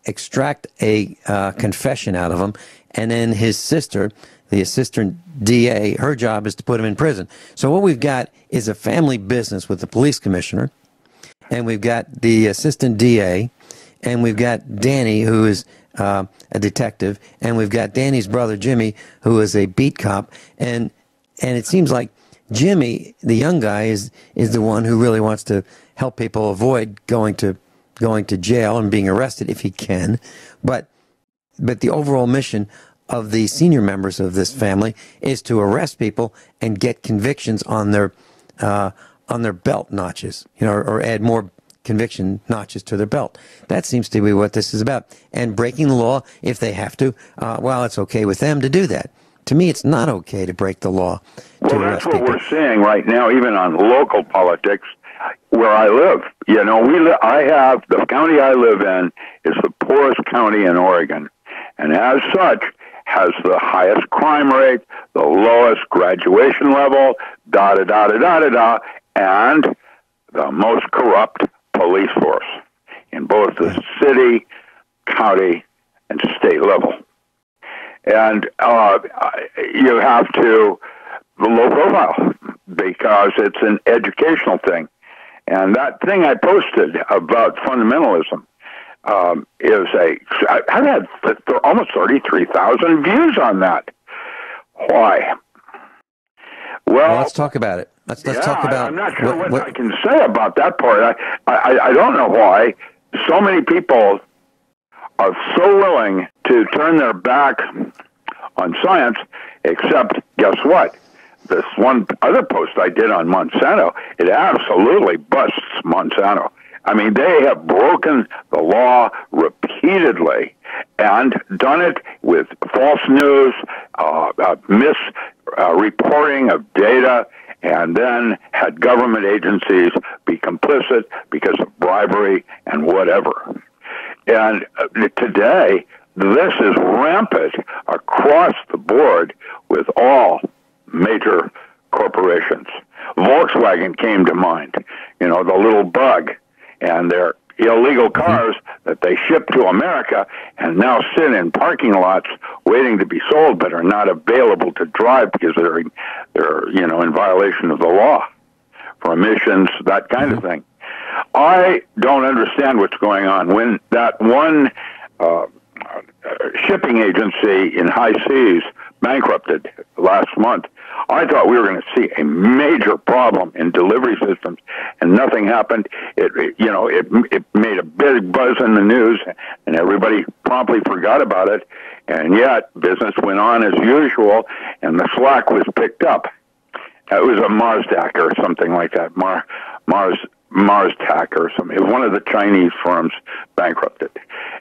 extract a confession out of them, and then his sister, the assistant DA, her job is to put him in prison. So what we've got is a family business with the police commissioner, and we've got the assistant DA, and we've got Danny, who is a detective, and we've got Danny's brother, Jimmy, who is a beat cop, and it seems like Jimmy, the young guy, is the one who really wants to help people avoid going to jail and being arrested if he can, but the overall mission of the senior members of this family is to arrest people and get convictions on their belt notches, or add more conviction notches to their belt. That seems to be what this is about. And breaking the law, if they have to, it's okay with them to do that. To me, it's not okay to break the law. Well, that's what we're seeing right now, even on local politics, where I live. I have, the county I live in is the poorest county in Oregon, and as such, has the highest crime rate, the lowest graduation level, and the most corrupt police force in both the city, county, and state level. And you have to low profile because it's an educational thing. And that thing I posted about fundamentalism I've had almost 33,000 views on that. Why? Well, let's talk about it. Let's talk about. I'm not sure what I can say about that part. I don't know why so many people are so willing to turn their back on science, except guess what? This one other post I did on Monsanto, it absolutely busts Monsanto. I mean, they have broken the law repeatedly and done it with false news, misreporting of data, and then had government agencies be complicit because of bribery and whatever. And today, this is rampant across the board with all major corporations. Volkswagen came to mind, the little bug, and their illegal cars that they ship to America and now sit in parking lots waiting to be sold but are not available to drive because they're in violation of the law for emissions, that kind of thing. I don't understand what's going on. When that one shipping agency in high seas bankrupted last month. I thought we were going to see a major problem in delivery systems, and nothing happened. It made a big buzz in the news, and everybody promptly forgot about it. And yet, business went on as usual, and the slack was picked up. It was a Marsdac or something like that. Marstac or something. It was one of the Chinese firms bankrupted.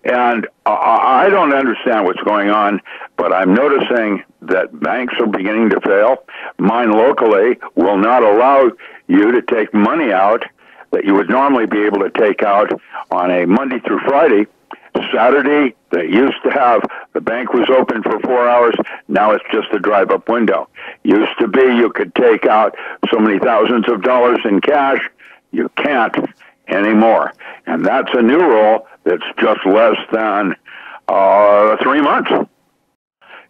And I don't understand what's going on, but I'm noticing that banks are beginning to fail. Mine locally will not allow you to take money out that you would normally be able to take out on a Monday through Friday. Saturday, they used to have, the bank was open for 4 hours. Now it's just a drive-up window. Used to be you could take out so many thousands of dollars in cash. You can't anymore. And that's a new rule that's just less than 3 months.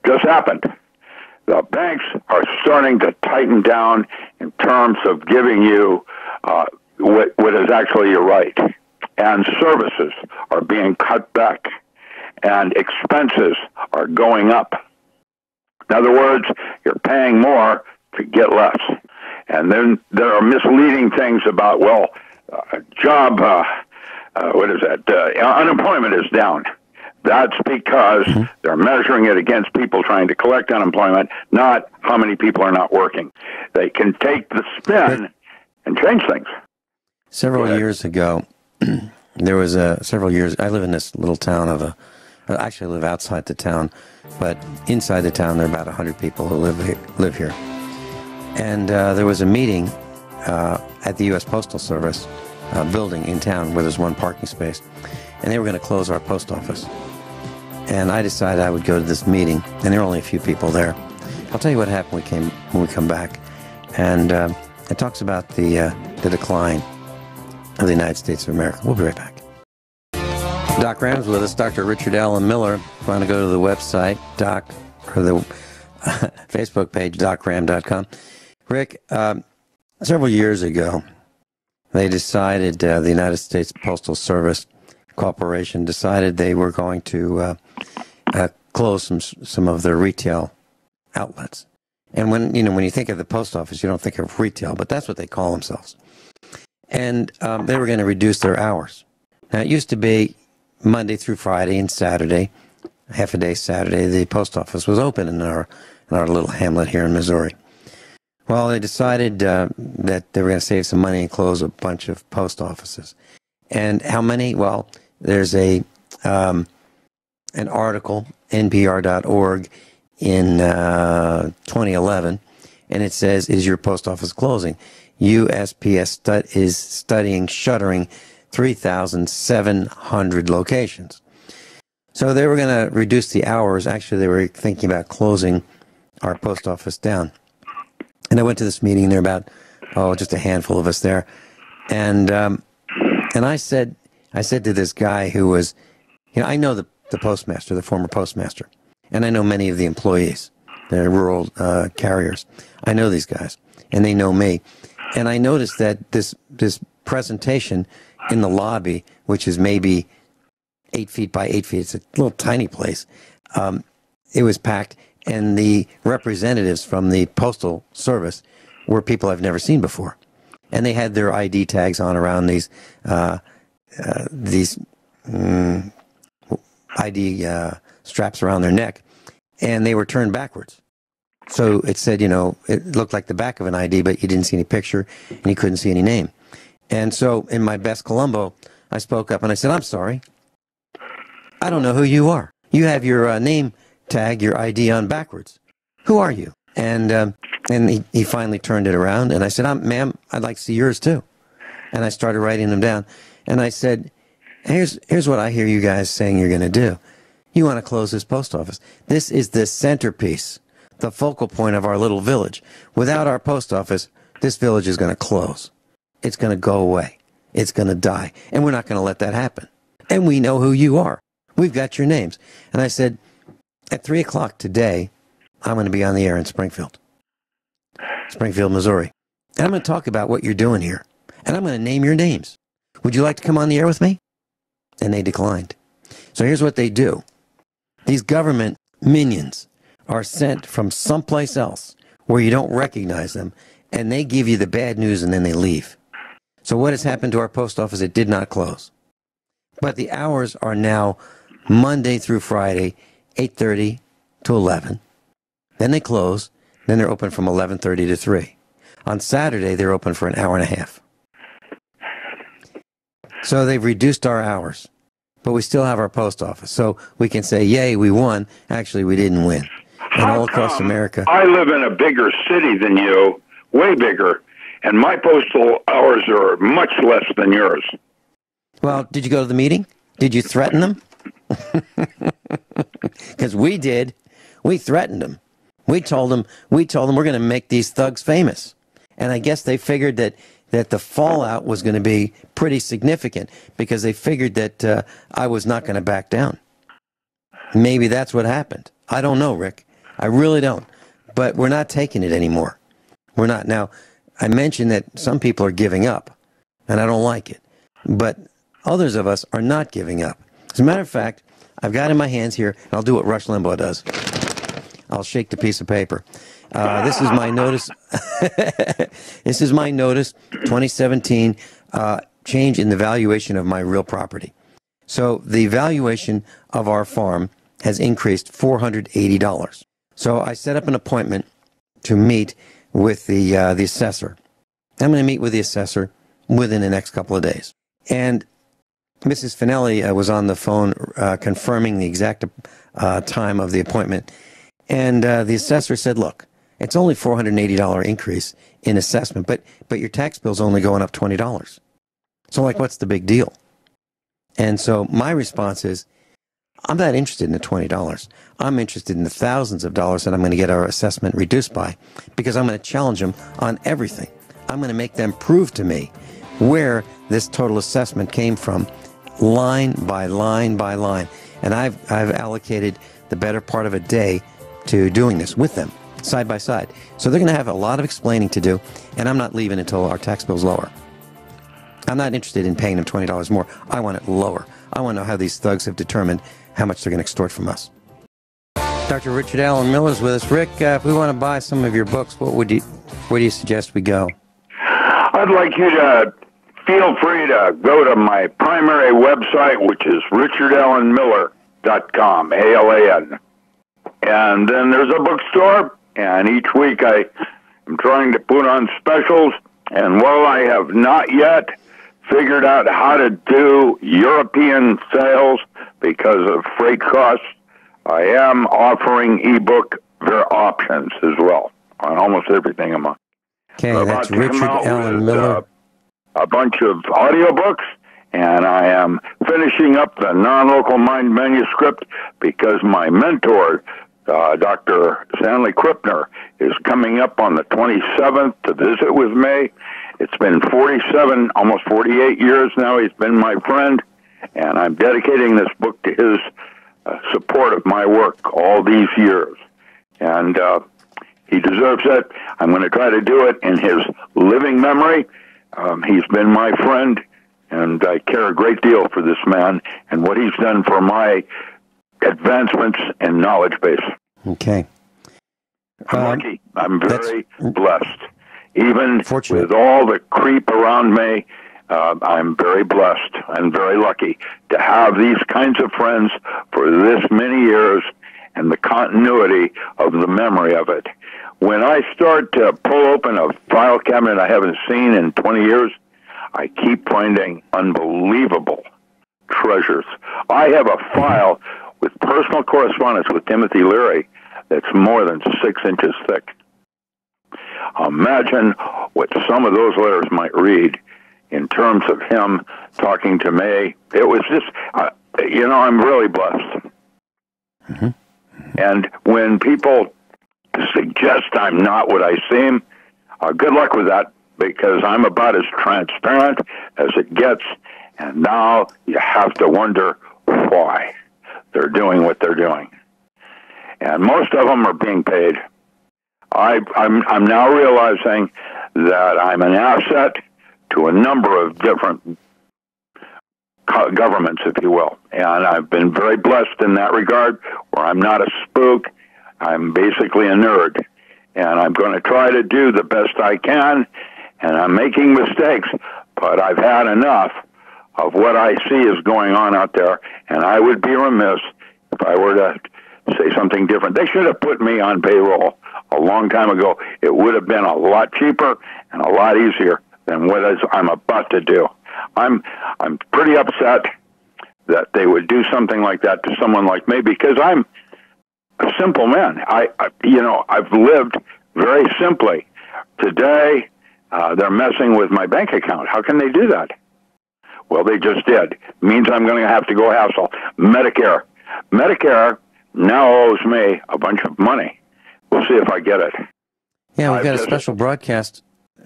Just happened. The banks are starting to tighten down in terms of giving you what is actually your right. And services are being cut back. And expenses are going up. In other words, you're paying more to get less. And then there are misleading things about, unemployment is down. That's because they're measuring it against people trying to collect unemployment, not how many people are not working. They can take the spin and change things. Several years ago, there was I live in this little town actually I live outside the town, but inside the town there are about 100 people who live here. And there was a meeting at the U.S. Postal Service building in town where there's one parking space, and they were going to close our post office. And I decided I would go to this meeting, and there were only a few people there. I'll tell you what happened when we come back. And it talks about the decline of the United States of America. We'll be right back. Doc Ram's with us, Dr. Richard Allen Miller. If you want to go to the website, or the Facebook page, docram.com. Rick, several years ago, they decided, the United States Postal Service Corporation decided they were going to close some of their retail outlets. And when you think of the post office, you don't think of retail, but that's what they call themselves. And they were going to reduce their hours. Now, it used to be Monday through Friday and Saturday, half a day Saturday, the post office was open in our little hamlet here in Missouri. Well, they decided that they were going to save some money and close a bunch of post offices. And how many? Well, there's an article, npr.org, in 2011, and it says, "Is your post office closing? USPS is studying shuttering 3,700 locations." So they were going to reduce the hours. Actually, they were thinking about closing our post office down. And I went to this meeting. There were about, just a handful of us there. And I said to this guy who was, I know the postmaster, the former postmaster, and I know many of the employees, the rural carriers. I know these guys, and they know me. And I noticed that this presentation in the lobby, which is maybe 8 feet by 8 feet, it's a little tiny place, it was packed, and the representatives from the Postal Service were people I've never seen before. And they had their ID tags on around these ID straps around their neck, and they were turned backwards. So it said, it looked like the back of an ID, but you didn't see any picture, and you couldn't see any name. And so in my best Columbo, I spoke up and I said, "I'm sorry. I don't know who you are. You have your name tag, your ID on backwards. Who are you?" And he finally turned it around, and I said, "Ma'am, I'd like to see yours too." And I started writing them down. And I said, here's what I hear you guys saying you're going to do. You want to close this post office. This is the centerpiece, the focal point of our little village. Without our post office, this village is going to close. It's going to go away. It's going to die. And we're not going to let that happen. And we know who you are. We've got your names. And I said, at 3 o'clock today, I'm going to be on the air in Springfield, Missouri. And I'm going to talk about what you're doing here. And I'm going to name your names. Would you like to come on the air with me? And they declined. So here's what they do. These government minions are sent from someplace else where you don't recognize them, and they give you the bad news and then they leave. So what has happened to our post office? It did not close. But the hours are now Monday through Friday, 8:30 to 11. Then they close. Then they're open from 11:30 to 3. On Saturday, they're open for an hour and a half. So they've reduced our hours, but we still have our post office. So we can say, yay, we won. Actually, we didn't win. And all across America. I live in a bigger city than you, way bigger, and my postal hours are much less than yours. Well, did you go to the meeting? Did you threaten them? Because we did. We threatened them. We told them we're going to make these thugs famous. And I guess they figured that the fallout was going to be pretty significant because they figured that I was not going to back down. Maybe that's what happened. I don't know, Rick. I really don't. But we're not taking it anymore. We're not. Now, I mentioned that some people are giving up, and I don't like it. But others of us are not giving up. As a matter of fact, I've got in my hands here, and I'll do what Rush Limbaugh does. I'll shake the piece of paper. This is my notice. This is my notice, 2017, change in the valuation of my real property. So the valuation of our farm has increased $480. So I set up an appointment to meet with the assessor. I'm going to meet with the assessor within the next couple of days. And Mrs. Finelli was on the phone confirming the exact time of the appointment. And the assessor said, look, it's only $480 increase in assessment, but your tax bill's only going up $20. So, like, what's the big deal? And so my response is, I'm not interested in the $20. I'm interested in the thousands of dollars that I'm going to get our assessment reduced by, because I'm going to challenge them on everything. I'm going to make them prove to me where this total assessment came from, line by line by line. And I've allocated the better part of a day to doing this with them, side by side. So they're going to have a lot of explaining to do, and I'm not leaving until our tax bill's lower. I'm not interested in paying them $20 more. I want it lower. I want to know how these thugs have determined how much they're going to extort from us. Dr. Richard Allen Miller's with us. Rick, if we want to buy some of your books, where do you suggest we go? I'd like you to feel free to go to my primary website, which is richardallenmiller.com, ALAN. And then there's a bookstore, and each week I am trying to put on specials. And while I have not yet figured out how to do European sales because of freight costs, I am offering ebook options as well on almost everything I'm on. Okay, that's Richard Allen Miller. A bunch of audiobooks, and I am finishing up the Non-Local Mind manuscript because my mentor, Dr. Stanley Krippner, is coming up on the 27th to visit with me. It's been 47, almost 48 years now. He's been my friend, and I'm dedicating this book to his support of my work all these years. And he deserves it. I'm going to try to do it in his living memory. He's been my friend, and I care a great deal for this man and what he's done for my advancements in knowledge base. Okay. I'm lucky. I'm very blessed. Even fortunate. With all the creep around me, I'm very blessed and very lucky to have these kinds of friends for this many years and the continuity of the memory of it. When I start to pull open a file cabinet I haven't seen in 20 years, I keep finding unbelievable treasures. I have a file with personal correspondence with Timothy Leary that's more than 6 inches thick. Imagine what some of those letters might read in terms of him talking to me. It was just, I'm really blessed. Mm-hmm. And when people suggest I'm not what I seem, good luck with that, because I'm about as transparent as it gets, and now you have to wonder why they're doing what they're doing. And most of them are being paid. I'm now realizing that I'm an asset to a number of different governments, if you will. And I've been very blessed in that regard, where I'm not a spook. I'm basically a nerd. And I'm going to try to do the best I can, and I'm making mistakes, but I've had enough of what I see is going on out there, and I would be remiss if I were to say something different. They should have put me on payroll a long time ago. It would have been a lot cheaper and a lot easier than what I'm about to do. I'm pretty upset that they would do something like that to someone like me, because I'm a simple man. I've lived very simply. Today, they're messing with my bank account. How can they do that? Well, they just did. It means I'm going to have to go hassle. Medicare now owes me a bunch of money. We'll see if I get it. Yeah, we've got a special broadcast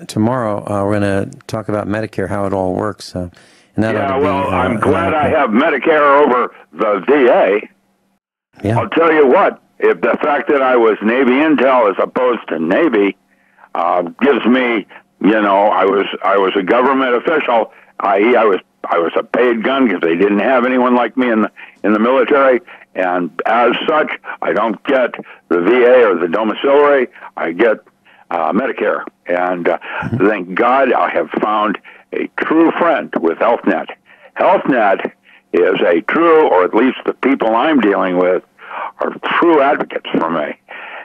tomorrow. We're going to talk about Medicare, how it all works. I'm glad I have Medicare over the VA. Yeah. I'll tell you what, if the fact that I was Navy Intel as opposed to Navy gives me, I was a government official, i.e. I was a paid gun because they didn't have anyone like me in the military, and as such, I don't get the VA or the domiciliary. I get Medicare, and thank God I have found a true friend with HealthNet. HealthNet is a true, or at least the people I'm dealing with, are true advocates for me,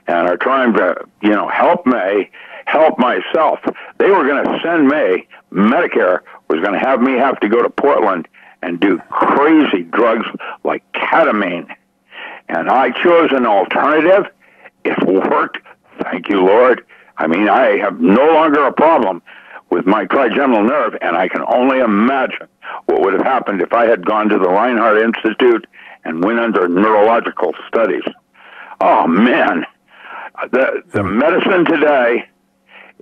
and are trying to, help me help myself. They were going to send me, Medicare was going to have me have to go to Portland and do crazy drugs like ketamine. And I chose an alternative. It worked. Thank you, Lord. I mean, I have no longer a problem with my trigeminal nerve, and I can only imagine what would have happened if I had gone to the Reinhardt Institute and went under neurological studies. Oh, man. The medicine today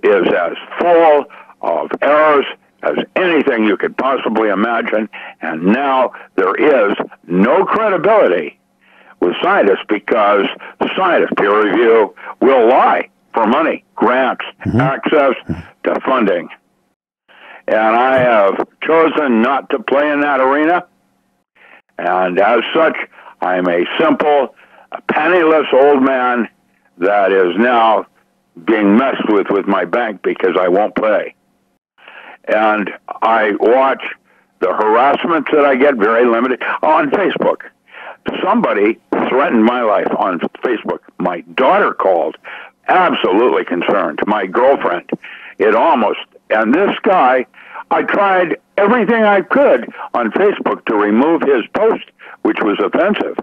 is as full of errors as anything you could possibly imagine, and now there is no credibility with scientists, because scientists, peer review, will lie for money, grants, access to funding. And I have chosen not to play in that arena, and as such, I'm a simple, penniless old man that is now being messed with my bank because I won't play. And I watch the harassment that I get, very limited, on Facebook. Somebody threatened my life on Facebook. My daughter called, absolutely concerned. My girlfriend, and this guy, I tried everything I could on Facebook to remove his post, which was offensive.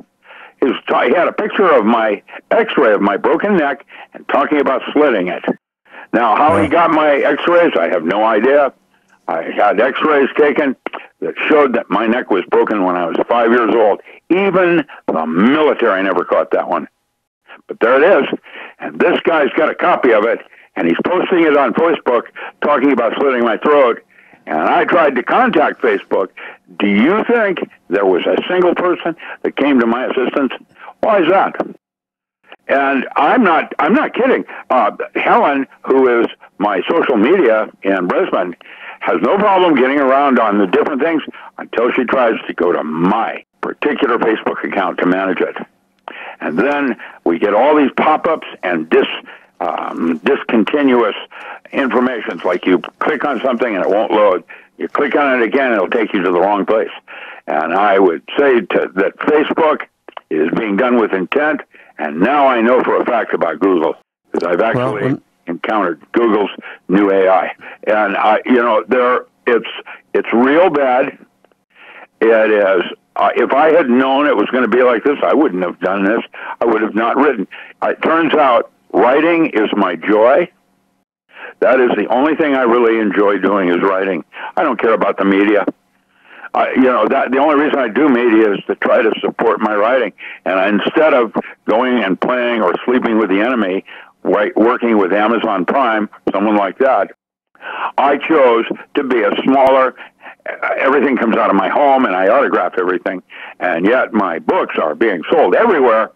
He had a picture of my x-ray of my broken neck and talking about slitting it. Now, how he got my x-rays, I have no idea. I had x-rays taken that showed that my neck was broken when I was 5 years old. Even the military never caught that one. But there it is. And this guy's got a copy of it, and he's posting it on Facebook, talking about slitting my throat. And I tried to contact Facebook. Do you think there was a single person that came to my assistance? Why is that? And I'm not kidding. Helen, who is my social media in Brisbane, has no problem getting around on the different things until she tries to go to my particular Facebook account to manage it. And then we get all these pop-ups and discontinuous informations, like you click on something and it won't load. You click on it again, it'll take you to the wrong place. And I would say that Facebook is being done with intent, and now I know for a fact about Google, because I've actually encountered Google's new AI. And it's real bad. It is. If I had known it was going to be like this, I wouldn't have done this. I would have not written. It turns out writing is my joy. That is the only thing I really enjoy doing, is writing. I don't care about the media. The only reason I do media is to try to support my writing. And instead of going and playing or sleeping with the enemy, working with Amazon Prime, someone like that, I chose to be a smaller. Everything comes out of my home, and I autograph everything. And yet my books are being sold everywhere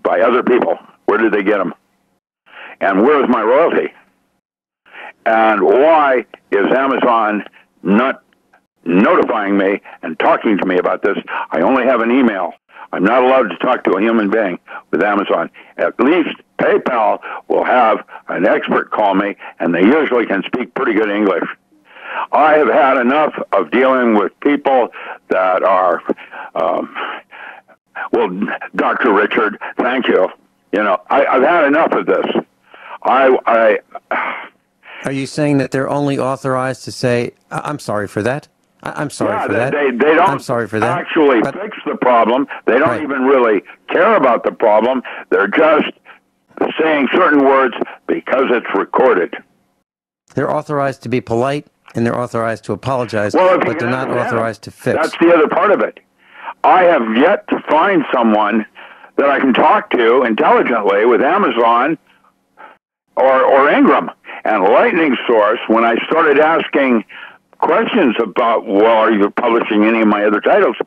by other people. Where did they get them? And where's my royalty? And why is Amazon not notifying me and talking to me about this. I only have an email. I'm not allowed to talk to a human being with Amazon. At least PayPal will have an expert call me, and they usually can speak pretty good English. I have had enough of dealing with people that are, well, Dr. Richard, thank you. You know, I've had enough of this. Are you saying that they're only authorized to say, I'm sorry for that? I'm sorry for that. They don't I'm sorry for that. Actually fix the problem. They don't even really care about the problem. They're just saying certain words because it's recorded. They're authorized to be polite, and they're authorized to apologize, but they're not authorized to fix. That's the other part of it. I have yet to find someone that I can talk to intelligently with Amazon or Ingram. And Lightning Source, when I started asking questions about, well, are you publishing any of my other titles?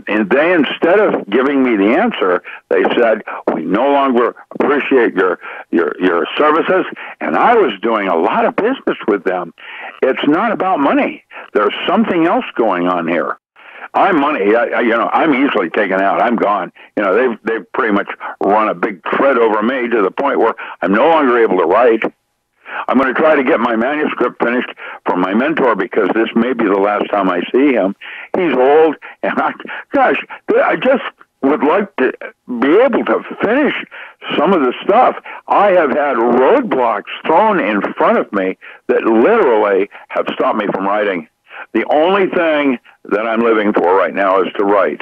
And they, instead of giving me the answer, they said, we no longer appreciate your services. And I was doing a lot of business with them. It's not about money. There's something else going on here. I'm money. I'm easily taken out. I'm gone. You know, they've pretty much run a big thread over me to the point where I'm no longer able to write. I'm going to try to get my manuscript finished for my mentor because this may be the last time I see him. He's old, and I just would like to be able to finish some of the stuff. I have had roadblocks thrown in front of me that literally have stopped me from writing. The only thing that I'm living for right now is to write,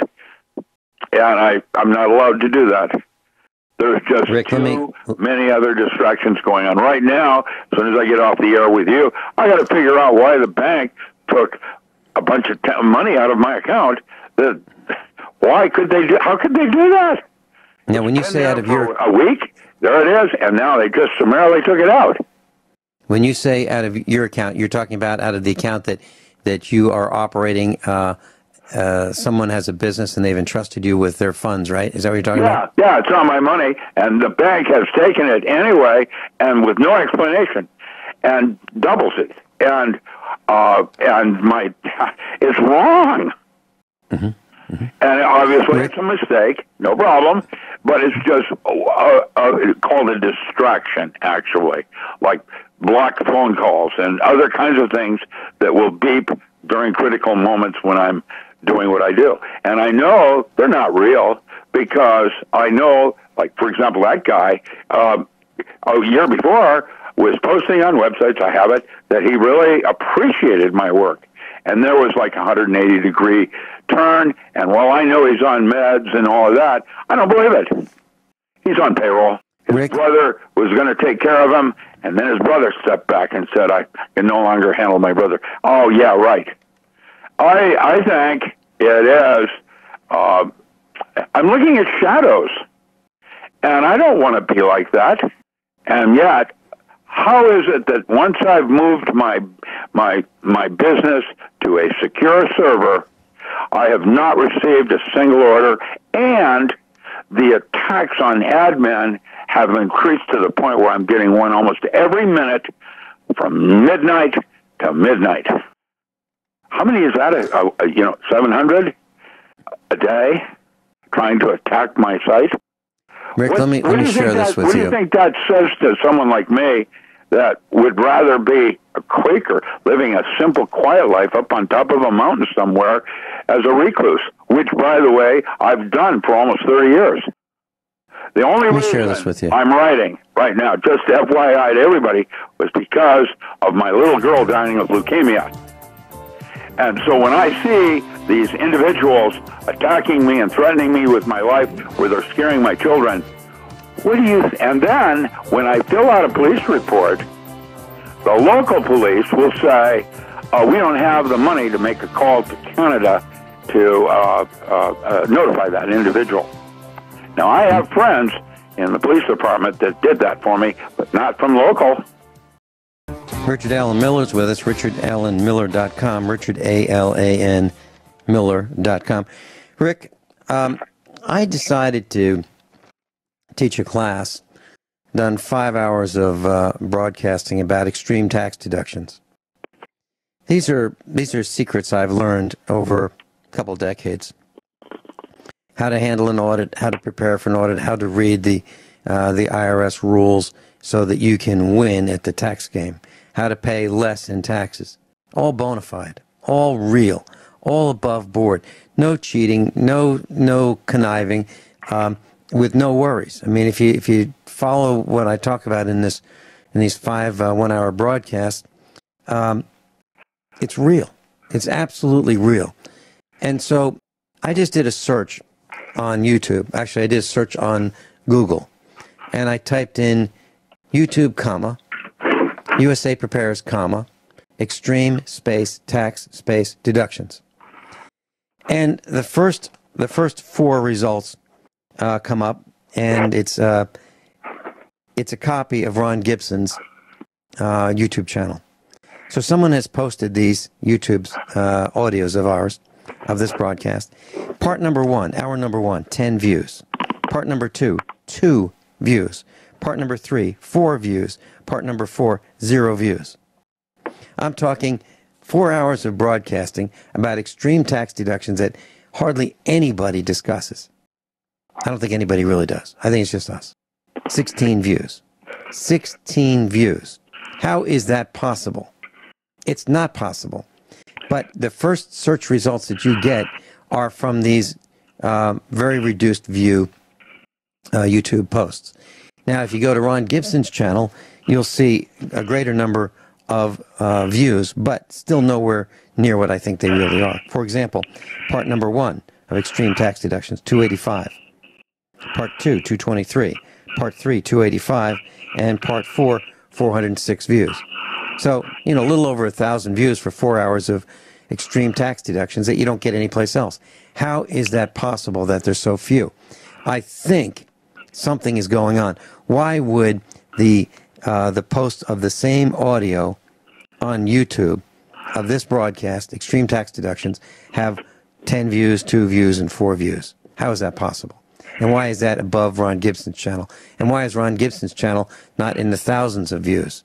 and I'm not allowed to do that. There's just Rick, too many other distractions going on. Right now, as soon as I get off the air with you, I got to figure out why the bank took a bunch of money out of my account. Why could they do? How could they do that? Now, when you say out of your a week, there it is, and now they just summarily took it out. When you say out of your account, you're talking about out of the account that you are operating. Someone has a business and they've entrusted you with their funds, right? Is that what you're talking about? Yeah, it's not my money, and the bank has taken it anyway, and with no explanation, and doubles it, and it's wrong. Mm-hmm. Mm-hmm. And obviously it's a mistake, no problem, but it's just called a distraction, actually, like blocked phone calls and other kinds of things that will beep during critical moments when I'm doing what I do. And I know they're not real because I know, like, for example, that guy a year before was posting on websites, I have it, that he really appreciated my work. And there was like a 180-degree turn, and while I know he's on meds and all of that, I don't believe it. He's on payroll. His brother was going to take care of him, and then his brother stepped back and said, I can no longer handle my brother. Oh, yeah, right. I think it is, I'm looking at shadows, and I don't want to be like that. And yet, how is it that once I've moved my business to a secure server, I have not received a single order, and the attacks on admin have increased to the point where I'm getting one almost every minute from midnight to midnight. How many is that? 700 a day trying to attack my site? Rick, let me share this with you. What do you think that says to someone like me that would rather be a Quaker living a simple, quiet life up on top of a mountain somewhere as a recluse, which, by the way, I've done for almost 30 years. The only reason I'm writing right now, just FYI to everybody, was because of my little girl dying of leukemia. And so when I see these individuals attacking me and threatening me with my life, where they're scaring my children, and then when I fill out a police report, the local police will say, we don't have the money to make a call to Canada to notify that individual. Now, I have friends in the police department that did that for me, but not from local. Richard Allen Miller's with us, richardallenmiller.com, richardalan Miller.com. Rick, I decided to teach a class, done 5 hours of broadcasting about extreme tax deductions. These are secrets I've learned over a couple decades. How to handle an audit, how to prepare for an audit, how to read the IRS rules so that you can win at the tax game, how to pay less in taxes. All bona fide, all real, all above board. No cheating, no conniving, with no worries. I mean, if you follow what I talk about in these 5 1-hour broadcasts, it's real. It's absolutely real. And so I just did a search on YouTube. Actually, I did a search on Google. And I typed in YouTube, comma, USA Prepares, comma, extreme space tax space deductions. And the first 4 results come up, and it's a copy of Ron Gibson's YouTube channel. So someone has posted these YouTube's audios of ours, of this broadcast. Part number 1, hour number 1, 10 views. Part number 2, 2 views. Part number 3, 4 views. Part number 4, 0 views. I'm talking 4 hours of broadcasting about extreme tax deductions that hardly anybody discusses. I don't think anybody really does. I think it's just us. 16 views. 16 views. How is that possible? It's not possible. But the first search results that you get are from these very reduced view YouTube posts. Now, if you go to Ron Gibson's channel, you'll see a greater number of views, but still nowhere near what I think they really are. For example, part number 1 of extreme tax deductions, 285. Part 2, 223. Part 3, 285. And part 4, 406 views. So, a little over 1,000 views for 4 hours of extreme tax deductions that you don't get anyplace else. How is that possible that there's so few? I think something is going on. Why would the post of the same audio on YouTube of this broadcast, extreme tax deductions, have 10 views, 2 views, and 4 views? How is that possible? And why is that above Ron Gibson's channel? And why is Ron Gibson's channel not in the thousands of views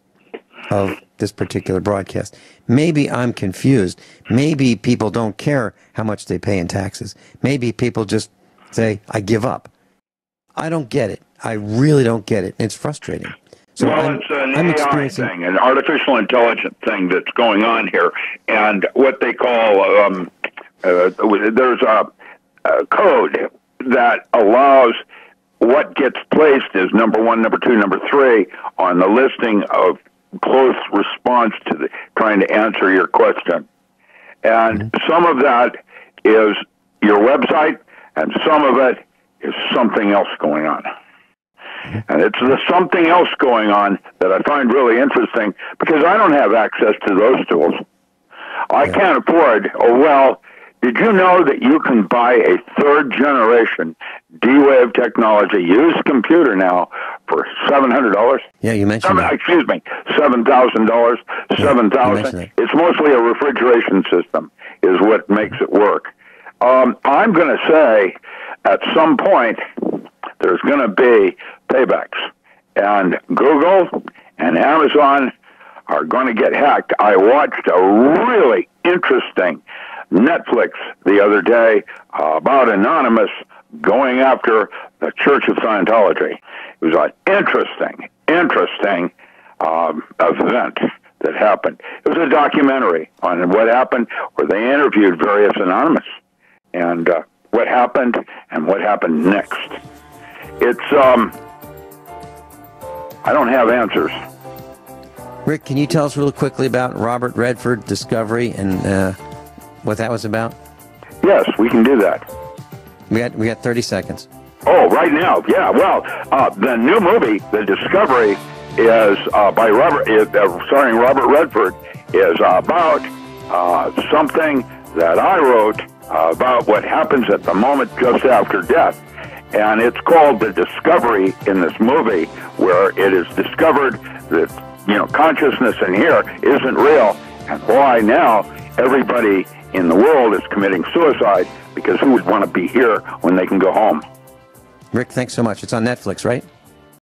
of this particular broadcast? Maybe I'm confused. Maybe people don't care how much they pay in taxes. Maybe people just say, I give up. I don't get it. I really don't get it. It's frustrating. So well, it's an AI thing, an artificial intelligence thing that's going on here, and what they call there's a code that allows what gets placed as number 1, number 2, number 3 on the listing of close response to trying to answer your question. And some of that is your website, and some of it is something else going on. And it's the something else going on that I find really interesting, because I don't have access to those tools. I can't afford, did you know that you can buy a 3rd generation D-Wave technology used computer now for $700? Yeah, you mentioned that. Excuse me, $7,000, $7,000. It's mostly a refrigeration system is what makes it work. I'm going to say at some point there's going to be paybacks, and Google and Amazon are going to get hacked. I watched a really interesting Netflix the other day about Anonymous going after the Church of Scientology. It was an interesting event that happened. It was a documentary on what happened, where they interviewed various Anonymous and what happened and what happened next. It's I don't have answers. Rick, can you tell us really quickly about Robert Redford discovery and what that was about? Yes, we can do that. We got 30 seconds. Oh, right now, yeah. Well, the new movie, The Discovery, is starring Robert Redford, is about something that I wrote about what happens at the moment just after death. And it's called The Discovery in this movie, where it is discovered that, consciousness in here isn't real, and why now everybody in the world is committing suicide, because who would want to be here when they can go home? Rick, thanks so much. It's on Netflix, right?